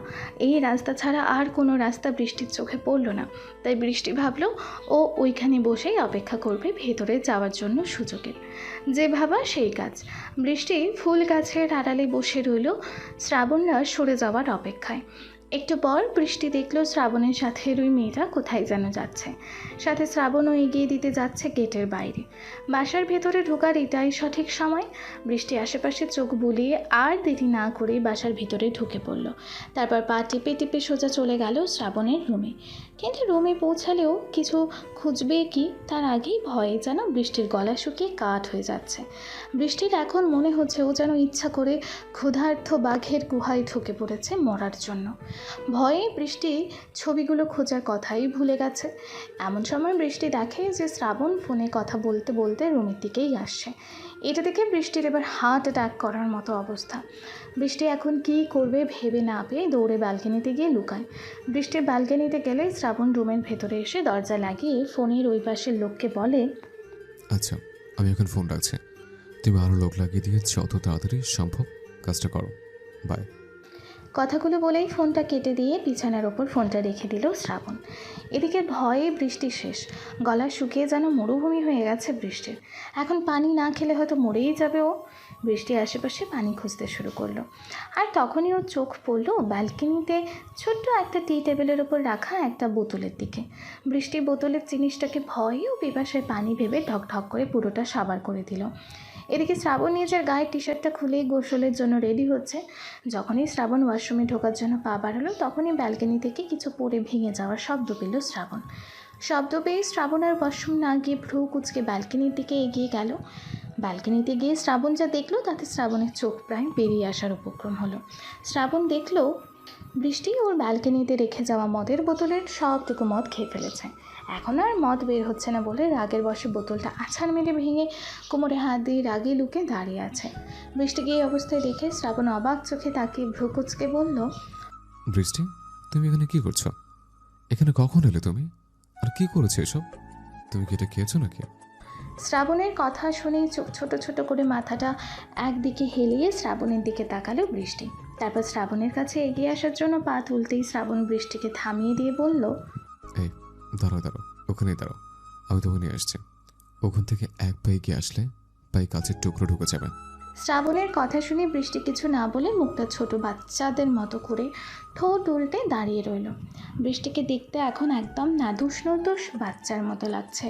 এই রাস্তা ছাড়া আর কোনো রাস্তা বৃষ্টির চোখে পড়লো না। তাই বৃষ্টি ভাবলো ও ওইখানে বসেই অপেক্ষা করবে ভেতরে যাওয়ার জন্য সুযোগের। যে ভাবা সেই কাজ। বৃষ্টি ফুল গাছের আড়ালে বসে রইল শ্রাবণরা সরে যাওয়ার অপেক্ষায়। একটু পর বৃষ্টি দেখলো শ্রাবণের সাথে ওই মেয়েটা কোথায় যেন যাচ্ছে। সাথে শ্রাবণও এগিয়ে দিতে যাচ্ছে গেটের বাইরে। বাসার ভেতরে ঢোকার এটাই সঠিক সময়। বৃষ্টি আশেপাশে চোখ বুলিয়ে আর দেরি না করে বাসার ভিতরে ঢুকে পড়ল। তারপর পা টিপে টিপে সোজা চলে গেল শ্রাবণের রুমে। কিন্তু রুমে পৌঁছালেও কিছু খুঁজবে কি তার আগেই ভয়ে যেন বৃষ্টির গলা শুকিয়ে কাঠ হয়ে যাচ্ছে। বৃষ্টির এখন মনে হচ্ছে ও যেন ইচ্ছা করে ক্ষুধার্ত বাঘের গুহায় ঢুকে পড়েছে মরার জন্য। ভয়ে বৃষ্টি ছবিগুলো খোঁজার কথাই ভুলে গেছে। এমন সময় বৃষ্টি দেখে যে শ্রাবণ ফোনে কথা বলতে বলতে রুমের দিকেই আসছে। এটা দেখে বৃষ্টির এবার হার্ট অ্যাটাক করার মতো অবস্থা। বৃষ্টি এখন কী করবে ভেবে না পেয়ে দৌড়ে ব্যালকনিতে গিয়ে লুকায়। বৃষ্টির ব্যালকনিতে গেলে শ্রাবণ রুমের ভেতরে এসে দরজা লাগিয়ে ফোনের ওই পাশের লোককে বলে, আচ্ছা, আমি এখন ফোন রাখছি। তুমি আরও লোক লাগিয়ে দিয়ে যত তাড়াতাড়ি সম্ভব কাজটা করো। বাই। কথাগুলো বলেই ফোনটা কেটে দিয়ে বিছানার ওপর ফোনটা রেখে দিল শ্রাবণ। এদিকে ভয়ে বৃষ্টি শেষ। গলা শুকিয়ে যেন মরুভূমি হয়ে গেছে বৃষ্টির। এখন পানি না খেলে হয়তো মরেই যাবে ও। বৃষ্টি আশেপাশে পানি খুঁজতে শুরু করলো। আর তখনই ওর চোখ পড়লো ব্যালকনিতে ছোট্ট একটা টি টেবিলের ওপর রাখা একটা বোতলের দিকে। বৃষ্টি বোতলের জিনিসটাকে ভয়ে ও পিপাসায় পানি ভেবে ঢক ঢক করে পুরোটা সাবার করে দিল। এদিকে শ্রাবণ নিজের গায়ের টি শার্টটা খুলেই গোসলের জন্য রেডি হচ্ছে। যখনই শ্রাবণ ওয়াশরুমে ঢোকার জন্য পা বাড়ালো তখনই ব্যালকনি থেকে কিছু পড়ে ভেঙে যাওয়ার শব্দ পেল শ্রাবণ। শব্দ পেয়ে শ্রাবণ আর ওয়াশরুম না গিয়ে ভ্রু কুচকে ব্যালকনির দিকে এগিয়ে গেল। ব্যালকনিতে গিয়ে শ্রাবণ যা দেখলো তাতে শ্রাবণের চোখ প্রায় বেরিয়ে আসার উপক্রম হলো। শ্রাবণ দেখলো বৃষ্টি ওর ব্যালকনিতে রেখে যাওয়া মদের বোতলের সবটুকু মদ খেয়ে ফেলেছে। এখন আর মদ বের হচ্ছে না বলে রাগের বশে বোতলটা আছাড় মেরে ভেঙে কোমরে হাত দিয়ে রাগে লুকে দাঁড়িয়ে আছে। বৃষ্টিকে এই অবস্থায় দেখে শ্রাবণ অবাক চোখে তাকিয়ে ভ্রু কুচকে বলল, বৃষ্টি, তুমি এখানে কি করছো? এখানে কখন এলে তুমি? আর কি করেছো এসব? তুমি কি এটা খেয়েছো নাকি? শ্রাবণের কথা শুনেই চোখ ছোট ছোট করে মাথাটা একদিকে হেলিয়ে শ্রাবণের দিকে তাকালো বৃষ্টি। তারপর শ্রাবণের কাছে এগিয়ে আসার জন্য পা তুলতেই শ্রাবণ বৃষ্টিকে থামিয়ে দিয়ে বলল, এই দাঁড়াও দাঁড়াও, ওখানেই দাঁড়াও, আমি তোমাকে নিয়ে আসছি। ওখান থেকে এক পায়ে গিয়ে আসলে পায়ে কাছের টুকরো ঢুকে যাবে। শ্রাবণের কথা শুনে বৃষ্টি কিছু না বলে মুখটা ছোট বাচ্চাদের মতো করে ঠোঁট উল্টে দাঁড়িয়ে রইল। বৃষ্টিকে দেখতে এখন একদম নাদুস নদুস বাচ্চার মতো লাগছে।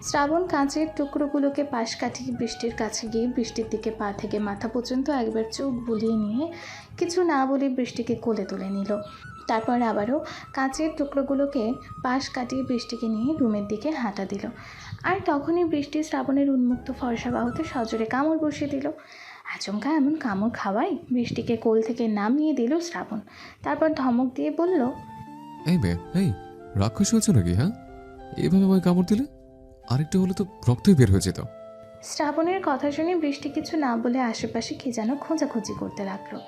শ্রাবণ কাঁচের টুকরোগুলোকে পাশ কাটিয়ে বৃষ্টির কাছে গিয়ে বৃষ্টির দিকে পা থেকে মাথা পর্যন্ত একবার চোখ বুলিয়ে নিয়ে কিছু না বলে বৃষ্টিকে কোলে তুলে নিল। তারপর আবারও কাঁচের টুকরোগুলোকে পাশ কাটিয়ে বৃষ্টিকে নিয়ে রুমের দিকে হাঁটা দিল। আর তখনই বৃষ্টি শ্রাবণের উন্মুক্ত ফর্সা বাহুতে সজোরে কামড় বসিয়ে দিল। আচমকা এমন কামড় খাওয়াই বৃষ্টিকে কোল থেকে নামিয়ে দিল শ্রাবণ। তারপর ধমক দিয়ে বলল, এই মেয়ে, এই রাক্ষস হয়েছো নাকি? হ্যাঁ, এইভাবে আমায় কামড় দিলে আরেকটা হলে তো রক্তই বের হয়ে যেত। শ্রাবণের কথা শুনে বৃষ্টি কিছু না বলে আশেপাশে কি যেন খোঁজাখুঁজি করতে লাগলো।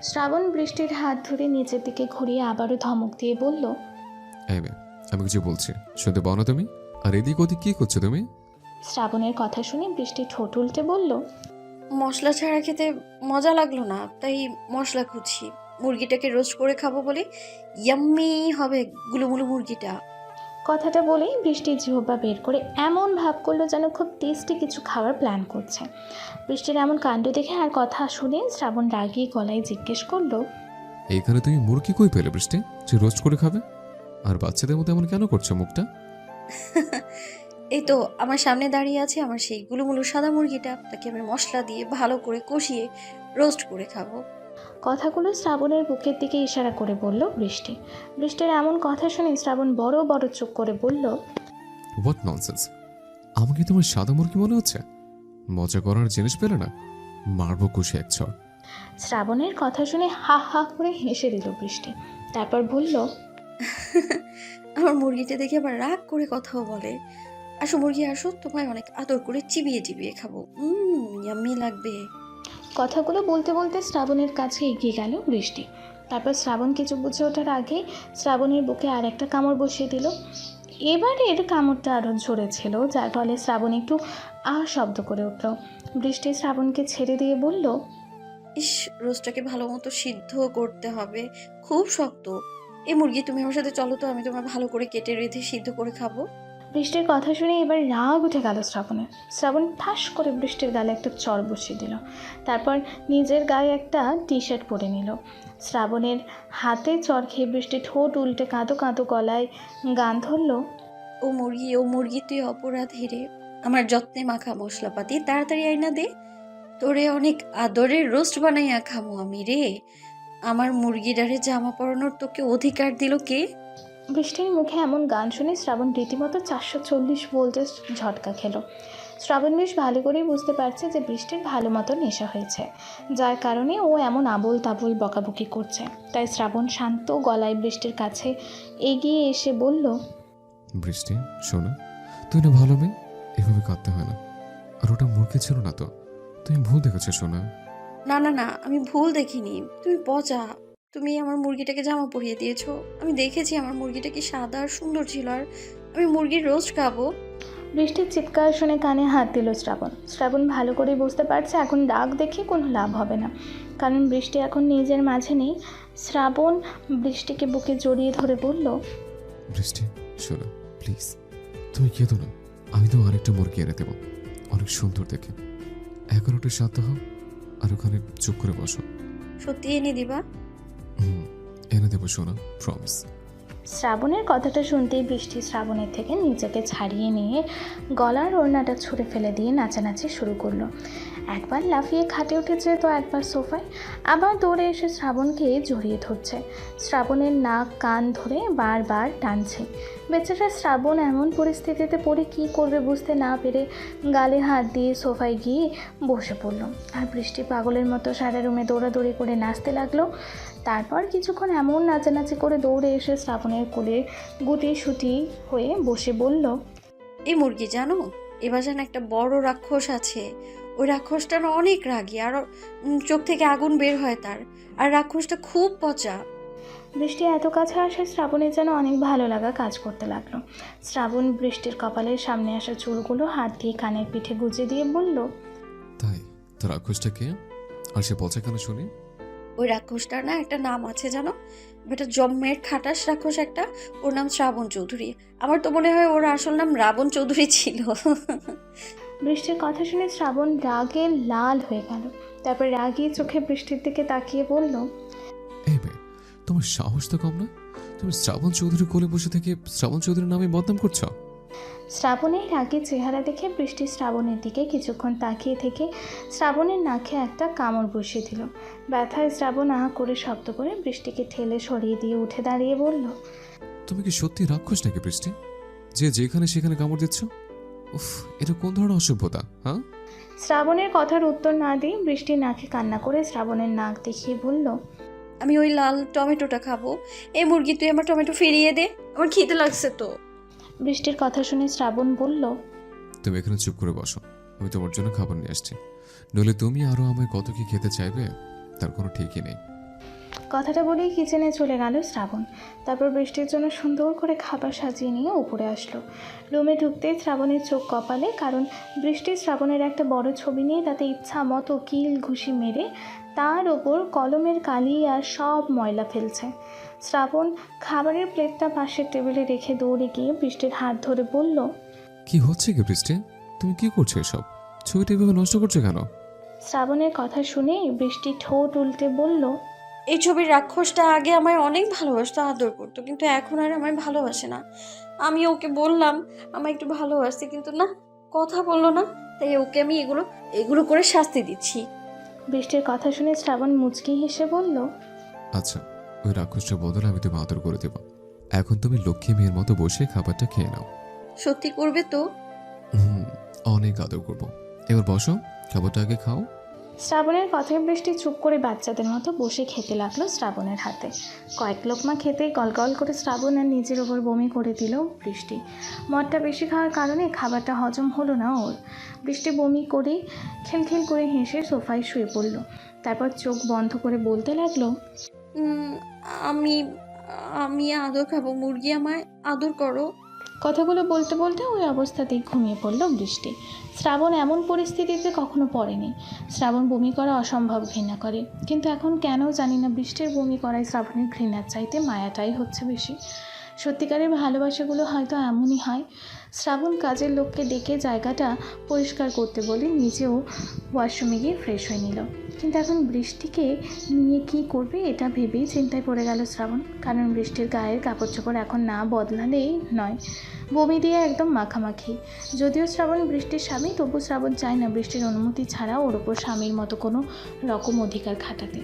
শ্রাবণ বৃষ্টির হাত ধরে নিচের দিকে ঘুরিয়ে আবারও ধমক দিয়ে বলল, এই মেয়ে, আমি কিছু বলছি শুনতে পাও না তুমি? আর এদিক ওদিক কি করছো তুমি? শ্রাবণের কথা শুনে বৃষ্টি ঠোঁট উল্টে বলল, মশলা ছাড়া খেতে মজা লাগলো না, তাই মশলা খুঁজছি। মুরগিটাকে রোস্ট করে খাবো বলে। ইয়াম্মি হবে গুলুমুলু মুরগিটা। কথাটা বলেই বৃষ্টির জিহ্বা বের করে এমন ভাব করলো যেন খুব টেস্টি কিছু খাওয়ার প্ল্যান করছে। বৃষ্টির এমন কাণ্ড দেখে আর কথা শুনে শ্রাবণ রাগিয়ে গলায় জিজ্ঞেস করলো, এইখানে তুমি মুরগি কই পেলে বৃষ্টি যে রোস্ট করে খাবে? আর বাচ্চাদের মতো এমন কেন করছো মুখটা? এই তো আমার সামনে দাঁড়িয়ে আছে আমার সেই গুলুমুলু সাদা মুরগিটা, তাকে আমি মশলা দিয়ে ভালো করে কষিয়ে রোস্ট করে খাবো। কথাগুলো শ্রাবণের বুকের দিকে ইশারা করে বলল বৃষ্টি। বৃষ্টির এমন কথা শুনে শ্রাবণ বড় বড় চোখ করে বলল, হোয়াট ননসেন্স! আমাকে তোমার সাদা মুরগি মনে হচ্ছে? মজা করার জিনিস পেলে না, মারবো কুশি এক ছড়। শ্রাবণের কথা শুনে হা হা করে হেসে দিল বৃষ্টি। তারপর বলল, আমার মুরগিটা দেখে আবার রাগ করে কথাও বলে। আসো মুরগি আসো, তোমায় অনেক আদর করে চিবিয়ে চিবিয়ে খাবো। ইয়াম্মি লাগবে। কথাগুলো বলতে বলতে শ্রাবণের কাছে এগিয়ে গেল বৃষ্টি। তারপর শ্রাবণ কিছু বুঝে ওঠার আগে শ্রাবণের বুকে আর একটা কামড় বসিয়ে দিল। এবারের কামড়টা আরও জোরে ছিল, যার ফলে শ্রাবণ একটু শব্দ করে উঠল। বৃষ্টি শ্রাবণকে ছেড়ে দিয়ে বলল, ইস, রোস্টটাকে ভালো মতো সিদ্ধ করতে হবে, খুব শক্ত। এই মুরগি তুমি আমার সাথে চলো তো, আমি তোমার ভালো করে কেটে রেঁধে সিদ্ধ করে খাবো। বৃষ্টির কথা শুনে এবার রাগ উঠে গেল শ্রাবণের। শ্রাবণ ঠাস করে বৃষ্টির গালে একটা চর বসিয়ে দিল। তারপর নিজের গায়ে একটা টি শার্ট পরে নিল। শ্রাবণের হাতে চর খেয়ে বৃষ্টি ঠোঁট উল্টে কাঁদো কাঁদো গলায় গান ধরল, ও মুরগি তুই অপরাধী রে, আমার যত্নে মাখা মশলাপাতি তাড়াতাড়ি আইনা দে, তোরে অনেক আদরের রোস্ট বানাইয়া খামো আমি রে। আমার মুরগিটারে জামা পরানোর তোকে অধিকার দিল কে? বৃষ্টির মুখে এমন গান শুনে শ্রাবণ রীতিমতো 440 ভোল্টেজ ঝটকা খেল। শ্রাবণ বেশ ভালো করেই বুঝতে পারছে যে বৃষ্টির ভালো মতো নেশা হয়েছে, যার কারণে ও এমন আবোল তাবোল বকাবকি করছে। তাই শ্রাবণ শান্ত গলায় বৃষ্টির কাছে এগিয়ে এসে বলল, বৃষ্টি শোনো, তুই না ভালো মেয়ে, এভাবে কাঁদতে হয় না। আর ওটা মুরগি ছিল না তো, তুমি ভুল দেখেছো শোনা। না না না, আমি ভুল দেখিনি, তুমি পচা। তুমি আমার মুরগিটাকে জামা পরিয়ে দিয়েছো। আমি দেখেছি আমার মুরগিটা কি সাদা আর সুন্দর ছিল, আর আমি মুরগির রোস্ট খাবো। বৃষ্টির চিৎকার শুনে কানে হাত দিল শ্রাবণ। শ্রাবণ ভালো করেই বুঝতে পারছে এখন রাগ দেখে কোনো লাভ হবে না, কারণ বৃষ্টি এখন নিজের মাঝে নেই। শ্রাবণ বৃষ্টিকে বুকে জড়িয়ে ধরে বলল, বৃষ্টি শোনো প্লিজ, তুমি কেঁদো না, আমি তো আরেকটা মুরগি এনে দেবো, অনেক সুন্দর দেখে। 11টায় শান্ত হও আর ওখানে চুপ করে বসো। সত্যি এনে দিবা? এনে দেবো শোনা, প্রমিস। শ্রাবণের কথাটা শুনতেই বৃষ্টি শ্রাবণের থেকে নিজেকে ছাড়িয়ে নিয়ে গলার ওড়নাটা ছুঁড়ে ফেলে দিয়ে নাচানাচি শুরু করলো। একবার লাফিয়ে খাটে উঠেছে, তো একবার সোফায়, আবার দৌড়ে এসে শ্রাবণকে জড়িয়ে ধরছে। শ্রাবণের নাক কান ধরে বারবার টানছে। বেচারা শ্রাবণ এমন পরিস্থিতিতে পড়ে কী করবে বুঝতে না পেরে গালে হাত দিয়ে সোফায় গিয়ে বসে পড়ল। আর বৃষ্টি পাগলের মতো সারা রুমে দৌড়াদৌড়ি করে নাচতে লাগলো। তারপর কিছুক্ষণ এমন নাচানাচি করে দৌড়ে এসে শ্রাবণের কোলে গুটি সুটি হয়ে বসে বলল, এই মুরগি জানো, এ বাসায় একটা বড় রাক্ষস আছে। ওই রাক্ষসটা না অনেক রাগী, আর চোখ থেকে আগুন বের হয় তার, আর রাক্ষসটা খুব পচা। বৃষ্টি এত কাছে আসে শ্রাবণের যেন অনেক ভালো লাগা কাজ করতে লাগলো। শ্রাবণ বৃষ্টির কপালের সামনে আসা চুলগুলো হাত দিয়ে কানের পিঠে গুজে দিয়ে বলল, তাই তো রাক্ষসটা কে, আর সে পচা কেন শুনি? ওই রাক্ষসটার না একটা নাম আছে জানো, বেটা জম্মের খাটাস রাক্ষস একটা, ওর নাম শ্রাবণ চৌধুরী। আমার তো মনে হয় ওর আসল নাম রাবণ চৌধুরী ছিল। বৃষ্টির কথা শুনে শ্রাবণ রাগে লাল হয়ে গেল। তারপর রাগিয়ে চোখে বৃষ্টির দিকে তাকিয়ে বলল, এই মেয়ে, তোমার সাহস তো কম না, তুমি শ্রাবণ চৌধুরী কোলে বসে থেকে শ্রাবণ চৌধুরীর নামে বদনাম করছো। শ্রাবণের রাগের চেহারা দেখে বৃষ্টি শ্রাবণের দিকে কিছুক্ষণ তাকিয়ে থেকে শ্রাবণের নাকে একটা কামড় বসিয়ে দিল। ব্যথায় শ্রাবণ আহা করে শব্দ করে বৃষ্টিকে ঠেলে সরিয়ে দিয়ে উঠে দাঁড়িয়ে বলল, তুমি কি সত্যি রাক্ষস নাকি বৃষ্টি, যে যেখানে সেখানে কামড় দিচ্ছ? উফ, এটা কোন ধরনের অসভ্যতা? হ্যাঁ, শ্রাবণের কথার উত্তর না দিয়ে বৃষ্টি নাকে কান্না করে শ্রাবণের নাক দেখিয়ে বলল, আমি ওই লাল টমেটোটা খাবো। এই মুরগি তুই আমার টমেটো ফিরিয়ে দে, আমার খিদে লাগছে তো। বৃষ্টির কথা শুনে শ্রাবণ বলল, তুমি এখানে চুপ করে বসো, আমি তোমার জন্য খাবার নিয়ে আসছি, নইলে তুমি আরো আমায় কত কি খেতে চাইবে তার কোনো ঠিকই নেই। কথাটা বলেই কিচেনে চলে গেল শ্রাবণ। তারপর বৃষ্টির জন্য সুন্দর করে খাবার সাজিয়ে নিয়ে উপরে আসলো। রুমে ঢুকতেই শ্রাবণের চোখ কপালে, কারণ বৃষ্টি শ্রাবণের একটা বড় ছবি নিয়ে তাতে ইচ্ছা মতো কিল ঘুষি মেরে তার ওপর কলমের কালি আর সব ময়লা ফেলছে। শ্রাবণ খাবারের প্লেটটা পাশের টেবিলে রেখে দৌড়ে গিয়ে বৃষ্টির হাত ধরে বলল, কি হচ্ছে কি বৃষ্টি, তুমি কি করছো এসব? ছবিটা এভাবে নষ্ট করছো কেন? শ্রাবণের কথা শুনে বৃষ্টি ঠোঁট উল্টে বলল, এই ছবির রাক্ষসটা আগে আমায় অনেক ভালোবাসতো, আদর করতো, কিন্তু এখন আর আমায় ভালোবাসে না। আমি ওকে বললাম আমায় একটু ভালোবাসতে, কিন্তু না, কথা বললো না। তাই ওকে আমি এগুলো করে শাস্তি দিচ্ছি। বৃষ্টির কথা শুনে শ্রাবণ মুচকি হেসে বলল, আচ্ছা, ওই রাক্ষসটার বদলে আমি তুমি আদর করে দেবো। এখন তুমি লক্ষ্মী মেয়ের মতো বসে খাবারটা খেয়ে নাও। সত্যি করবে তো? হুম, অনেক আদর করবো। এবার বসো, খাবারটা আগে খাও। শ্রাবণের কথায় বৃষ্টি চুপ করে বাচ্চাদের মতো বসে খেতে লাগলো শ্রাবণের হাতে। কয়েক লোকমা খেতেই গলগল করে শ্রাবণ আর নিজের ওপর বমি করে দিল বৃষ্টি। মদটা বেশি খাওয়ার কারণে খাবারটা হজম হলো না ওর। বৃষ্টি বমি করে খিলখিল করে হেসে সোফায় শুয়ে পড়ল। তারপর চোখ বন্ধ করে বলতে লাগলো, উম, আমি আমি আদর খাবো, মুরগি আমায় আদর করো। কথাগুলো বলতে বলতে ওই অবস্থাতেই ঘুমিয়ে পড়ল বৃষ্টি। শ্রাবণ এমন পরিস্থিতিতে কখনো পড়েনি। শ্রাবণ বমি করা অসম্ভব ঘৃণা করে, কিন্তু এখন কেন জানি না বৃষ্টির বমি করায় শ্রাবণের ঘৃণার চাইতে মায়াটাই হচ্ছে বেশি। সত্যিকারের ভালোবাসাগুলো হয়তো এমনই হয়। শ্রাবণ কাজের লোককে ডেকে জায়গাটা পরিষ্কার করতে বলে নিজেও ওয়াশরুমে গিয়ে ফ্রেশ হয়ে নিল। কিন্তু এখন বৃষ্টিকে নিয়ে কী করবে এটা ভেবেই চিন্তায় পড়ে গেল শ্রাবণ। কারণ বৃষ্টির গায়ের কাপড় চোপড় এখন না বদলালেই নয়, বমি দিয়ে একদম মাখামাখি। যদিও শ্রাবণ বৃষ্টির স্বামী, তবু শ্রাবণ চায় না বৃষ্টির অনুমতি ছাড়া ওর ওপর স্বামীর মতো কোনো রকম অধিকার খাটাতে।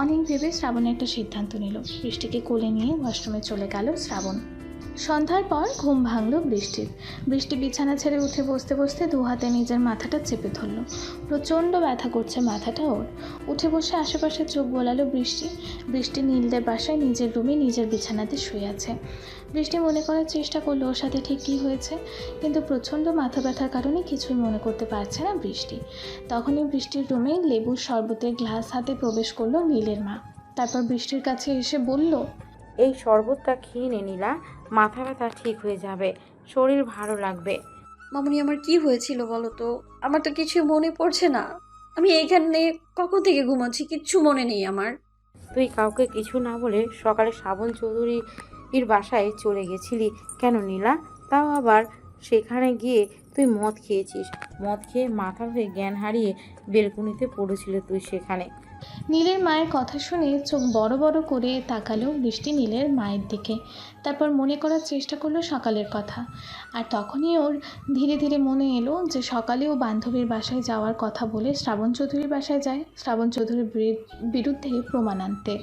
অনেক ভেবে শ্রাবণ একটা সিদ্ধান্ত নিল। বৃষ্টিকে কোলে নিয়ে ওয়াশরুমে চলে গেল শ্রাবণ। সন্ধ্যার পর ঘুম ভাঙল বৃষ্টির। বৃষ্টি বিছানা ছেড়ে উঠে বসতে বসতে দু হাতে নিজের মাথাটা চেপে ধরল। প্রচণ্ড ব্যথা করছে মাথাটা ওর। উঠে বসে আশেপাশে চোখ বোলালো বৃষ্টি। বৃষ্টি নীলদের বাসায় নিজের রুমে নিজের বিছানাতে শুয়ে আছে। বৃষ্টি মনে করার চেষ্টা করলো ওর সাথে ঠিক কী হয়েছে, কিন্তু প্রচণ্ড মাথা ব্যথার কারণে কিছুই মনে করতে পারছে না বৃষ্টি। তখনই বৃষ্টির রুমে লেবুর শরবতের গ্লাস হাতে প্রবেশ করলো নীলের মা। তারপর বৃষ্টির কাছে এসে বলল, এই শরবতটা খেয়ে নে নীলা, মাথা ব্যথা ঠিক হয়ে যাবে, শরীর ভালো লাগবে। মামুনি, আমার কি হয়েছিল বলো তো? আমার তো কিছু মনে পড়ছে না। আমি এখানে কখন থেকে ঘুমাচ্ছি, কিচ্ছু মনে নেই আমার। তুই কাউকে কিছু না বলে সকালে শ্রাবণ চৌধুরীর বাসায় চলে গেছিলি কেন নীলা? তাও আবার সেখানে গিয়ে তুই মদ খেয়েছিস। মদ খেয়ে মাথা হয়ে জ্ঞান হারিয়ে বেলকুনিতে পড়েছিল তুই সেখানে। নীলের মায়ের কথা শুনে চোখ বড় বড় করে তাকালো বৃষ্টি নীলের মায়ের দিকে। তারপর মনে করার চেষ্টা করলো সকালের কথা। আর তখনই ওর ধীরে ধীরে মনে এলো যে সকালে ও বান্ধবীর বাসায় যাওয়ার কথা বলে শ্রাবণ চৌধুরীর বাসায় যায় শ্রাবণ চৌধুরীর বিরুদ্ধে প্রমাণ আনতে।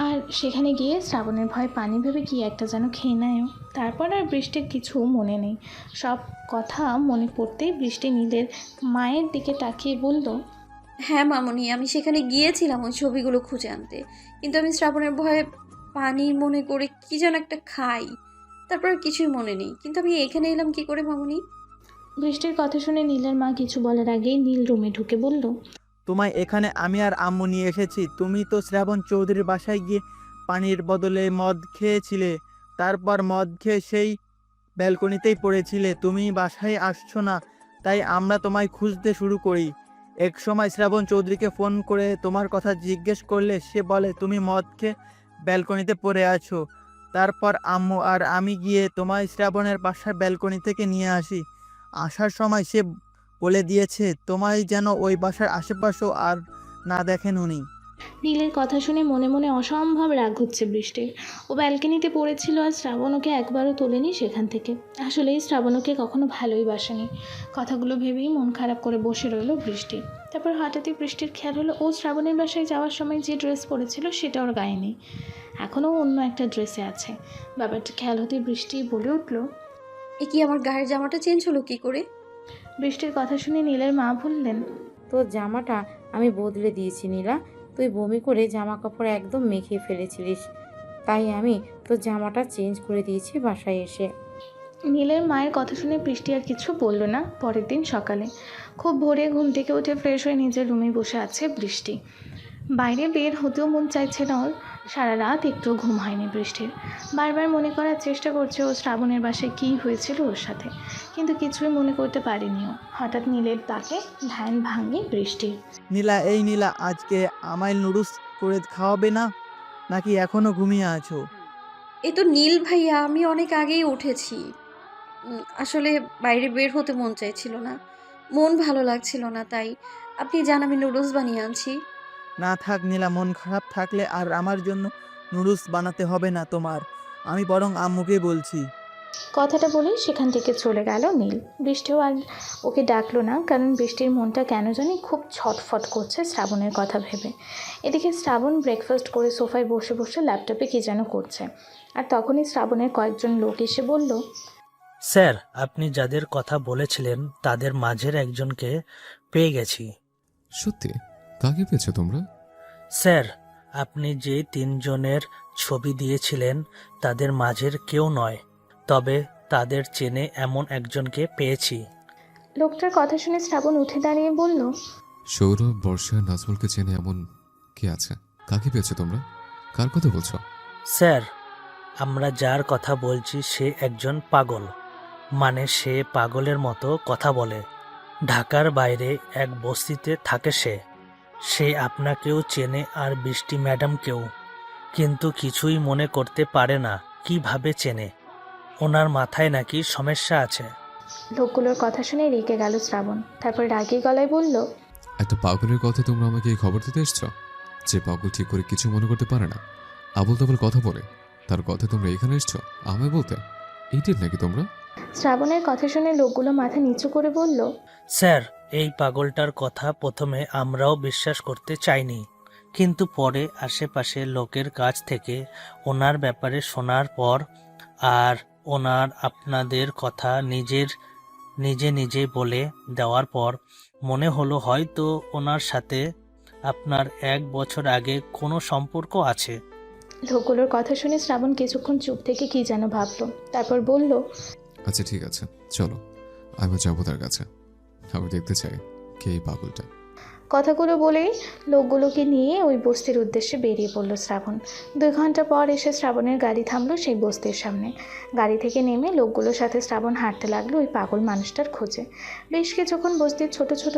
আর সেখানে গিয়ে শ্রাবণের ভয় পানি ভেবে কি একটা যেন খেয়ে নেয়। তারপর আর বৃষ্টির কিছু মনে নেই। সব কথা মনে পড়তেই বৃষ্টি নীলের মায়ের দিকে তাকিয়ে বলল, হ্যাঁ মামুনি, আমি সেখানে গিয়েছিলাম ওই ছবিগুলো খুঁজে আনতে, কিন্তু আমি শ্রাবণের ভয়ে পানি মনে করে কি যেন একটা খাই, তারপর আর কিছুই মনে নেই। কিন্তু আমি এখানে এলাম কি করে মামুনি? বৃষ্টির কথা শুনে নীলের মা কিছু বলার আগেই নীল রুমে ঢুকে বলল, তোমায় এখানে আমি আর আম্মু নিয়ে এসেছি। তুমি তো শ্রাবণ চৌধুরীর বাসায় গিয়ে পানির বদলে মদ খেয়েছিলে, তারপর মদ খেয়ে সেই ব্যালকনিতেই পড়েছিলে। তুমি বাসায় আসছো না, তাই আমরা তোমায় খুঁজতে শুরু করি। এক সময় শ্রাবণ চৌধুরীকে ফোন করে তোমার কথা জিজ্ঞেস করলে সে বলে তুমি মদ খেয়ে ব্যালকনিতে পড়ে আছো। তারপর আম্মু আর আমি গিয়ে তোমায় শ্রাবণের বাসার ব্যালকনি থেকে নিয়ে আসি। আসার সময় সে বলে দিয়েছে তোমায় যেন ওই বাসার আশেপাশেও আর না দেখেন উনি। নীলের কথা শুনে মনে মনে অসম্ভব রাগ হচ্ছে বৃষ্টির। ও ব্যালকনিতে পড়েছিল আর শ্রাবণ ওকে একবারও তোলেনি সেখান থেকে। আসলেই শ্রাবণ ওকে কখনো ভালোই বাসেনি। কথাগুলো ভেবেই মন খারাপ করে বসে রইল বৃষ্টি। তারপর হঠাৎই বৃষ্টির খেয়াল হলো ও শ্রাবণের বাসায় যাওয়ার সময় যে ড্রেস পরেছিল সেটা ওর গায়ে নেই, এখনও অন্য একটা ড্রেসে আছে। ব্যাপারটা খেয়াল হতেই বৃষ্টি বলে উঠল, এ কি, আমার গায়ের জামাটা চেঞ্জ হলো কি করে? বৃষ্টির কথা শুনে নীলের মা বললেন, তোর জামাটা আমি বদলে দিয়েছি নীলা, তুই বমি করে জামা কাপড় একদম মেখে ফেলেছিলিস, তাই আমি তোর জামাটা চেঞ্জ করে দিয়েছি বাসায় এসে। নীলের মায়ের কথা শুনে বৃষ্টি আর কিছু বলল না। পরের দিন সকালে খুব ভোরে ঘুম থেকে উঠে ফ্রেশ হয়ে নিজের রুমে বসে আছে বৃষ্টি। বাইরে বের হতেও মন চাইছে না ওর। সারা রাত একটু ঘুম হয়নি বৃষ্টির। বারবার মনে করার চেষ্টা করছে ও শ্রাবণের বাসায় কী হয়েছিল ওর সাথে, কিন্তু কিছুই মনে করতে পারেনি ও। হঠাৎ নীলের তাকে ধ্যান ভাঙে বৃষ্টির। নীলা, এই নীলা, আজকে আমায় নুডলস করে খাওয়াবে না, নাকি এখনো ঘুমিয়ে আছো? এ তো নীল ভাইয়া, আমি অনেক আগেই উঠেছি। আসলে বাইরে বের হতে মন চাইছিল না, মন ভালো লাগছিল না, তাই আপনি জান আমি নুডলস বানিয়ে আনছি। না থাক নীলা, মন খারাপ থাকলে আর আমার জন্য নুডলস বানাতে হবে না তোমার। আমি বরং আম্মুকে বলছি। কথাটা বলে সেখান থেকে চলে গেল নীল। বৃষ্টিও আর ওকে ডাকলো না, কারণ বৃষ্টির মনটা কেন জানি খুব ছটফট করছে শ্রাবণের কথা ভেবে। এদিকে শ্রাবণ ব্রেকফাস্ট করে সোফায় বসে বসে ল্যাপটপে কী যেন করছে, আর তখনই শ্রাবণের কয়েকজন লোক এসে বলল, স্যার, আপনি যাদের কথা বলেছিলেন তাদের মাঝের একজনকে পেয়ে গেছি। সত্যি? কাকে পেয়েছো তোমরা? স্যার, আপনি যে 3 জনের ছবি দিয়েছিলেন তাদের মাঝের কেউ নয়, তবে তাদের চেনে এমন একজনকে পেয়েছি। লোকটার কথা শুনে শ্রাবণ উঠে দাঁড়িয়ে বলল, সৌরভ, বর্ষা, নাজমুলকে চেনে এমন কে আছে? কাকে পেয়েছো তোমরা? কার কথা বলছো? স্যার, আমরা যার কথা বলছি সে একজন পাগল, মানে সে পাগলের মতো কথা বলে। ঢাকার বাইরে এক বস্তিতে থাকে সে আপনাকেও চেনে আর বৃষ্টি ম্যাডামকেও, কিন্তু কিছুই মনে করতে পারে না কিভাবে চেনে। ওনার মাথায় নাকি সমস্যা আছে। লোকগুলোর কথা শুনে রেগে গেল শ্রাবণ। তারপর রাগী গলায় বলল, একটা পাগলের কথা তোমরা আমাকে এই খবর দিতে এসছো? যে পাগল ঠিক করে কিছু মনে করতে পারে না, আবল তাবল কথা বলে, তার কথা তোমরা এখানে এসছো আমায় বলতে? এইটার নাকি তোমরা? শ্রাবণের কথা শুনে লোকগুলো মাথা নিচু করে বলল, স্যার, এই পাগলটার কথা প্রথমে আমরাও বিশ্বাস করতে চাইনি, কিন্তু পরে আশেপাশে লোকের কাছ থেকে ওনার ব্যাপারে শোনার পর আর ওনার আপনাদের কথা নিজে বলে দেওয়ার পর মনে হলো হয়তো ওনার সাথে আপনার 1 বছর আগে কোনো সম্পর্ক আছে। লোকগুলোর কথা শুনে শ্রাবণ কিছুক্ষণ চুপ থেকে কী যেন ভাবলো, তারপর বলল, আচ্ছা ঠিক আছে, চলো আমি যাবো তার কাছে। আমি দেখতে চাই কে এই পাগলটা। কথাগুলো বলেই লোকগুলোকে নিয়ে ওই বস্তির উদ্দেশ্যে বেরিয়ে পড়ল শ্রাবণ। 2 ঘন্টা পর এসে শ্রাবণের গাড়ি থামলো সেই বস্তির সামনে। গাড়ি থেকে নেমে লোকগুলোর সাথে শ্রাবণ হাঁটতে লাগলো ওই পাগল মানুষটার খোঁজে। বেশ কিছুক্ষণ বস্তির ছোট ছোট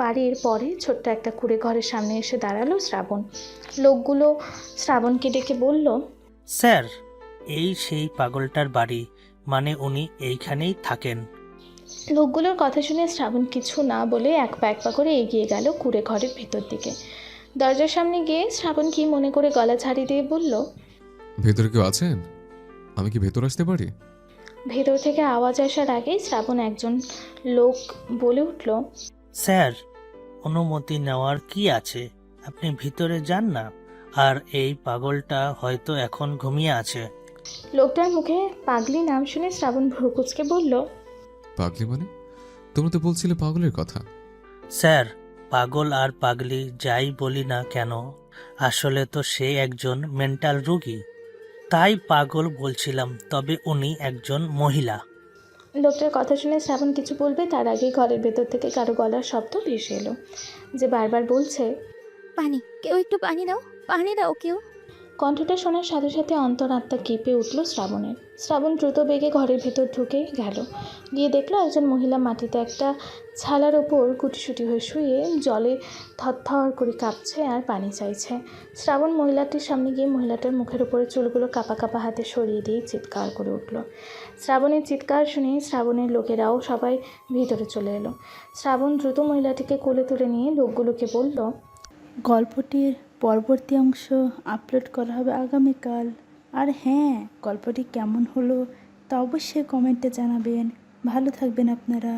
বাড়ির পরে ছোট্ট একটা কুড়ে ঘরের সামনে এসে দাঁড়ালো শ্রাবণ। লোকগুলো শ্রাবণকে ডেকে বলল, স্যার, এই সেই পাগলটার বাড়ি, মানে উনি এইখানেই থাকেন। লোকগুলোর কথা শুনে শ্রাবণ কিছু না বলে এক পা করে এগিয়ে গেল কুড়ে ঘরের ভেতর দিকে। দরজার সামনে গিয়ে শ্রাবণ কি মনে করে গলা ছাড়িয়ে দিয়ে বলল, ভেতরে কেউ আছেন? আমি কি ভেতর আসতে পারি? ভেতর থেকে আওয়াজ আসার আগেই শ্রাবণ একজন লোক বলে উঠল, স্যার, অনুমতি নেওয়ার কি আছে, আপনি ভিতরে যান না। আর এই পাগলটা হয়তো এখন ঘুমিয়ে আছে। লোকটার মুখে পাগলি নাম শুনে শ্রাবণ ভ্রুকুচকে বলল, পাগলি মানে? তোমরা তো বলছিলে পাগলের কথা। স্যার, পাগল আর পাগলি যাই বলি না কেন, আসলে তো সে একজন মেন্টাল রোগী, তাই পাগল বলছিলাম। তবে উনি একজন মহিলা। লোকটার কথা শুনে শ্রাবণ কিছু বলবে তার আগেই ঘরের ভেতর থেকে কারো গলার শব্দ ভেসে এলো, যে বারবার বলছে, পানি, কেউ একটু পানি দাও কেউ। কণ্ঠটা শোনার সাথে সাথে অন্তরাত্মা কেঁপে উঠল শ্রাবণের। শ্রাবণ দ্রুত বেগে ঘরের ভেতর ঢুকে গেল। গিয়ে দেখলো একজন মহিলা মাটিতে একটা ছালার ওপর গুটিসুটি হয়ে শুয়ে জলে থরথর করে কাঁপছে আর পানি চাইছে। শ্রাবণ মহিলাটির সামনে গিয়ে মহিলাটার মুখের উপরে চুলগুলো কাপা কাপা হাতে সরিয়ে দিয়ে চিৎকার করে উঠল। শ্রাবণের চিৎকার শুনে শ্রাবণের লোকেরাও সবাই ভিতরে চলে এলো। শ্রাবণ দ্রুত মহিলাটিকে কোলে তুলে নিয়ে লোকগুলোকে বলল, গল্পটির পরবর্তী অংশ আপলোড করা হবে আগামীকাল। আর হ্যাঁ, গল্পটি কেমন হলো তা অবশ্যই কমেন্টে জানাবেন। ভালো থাকবেন আপনারা।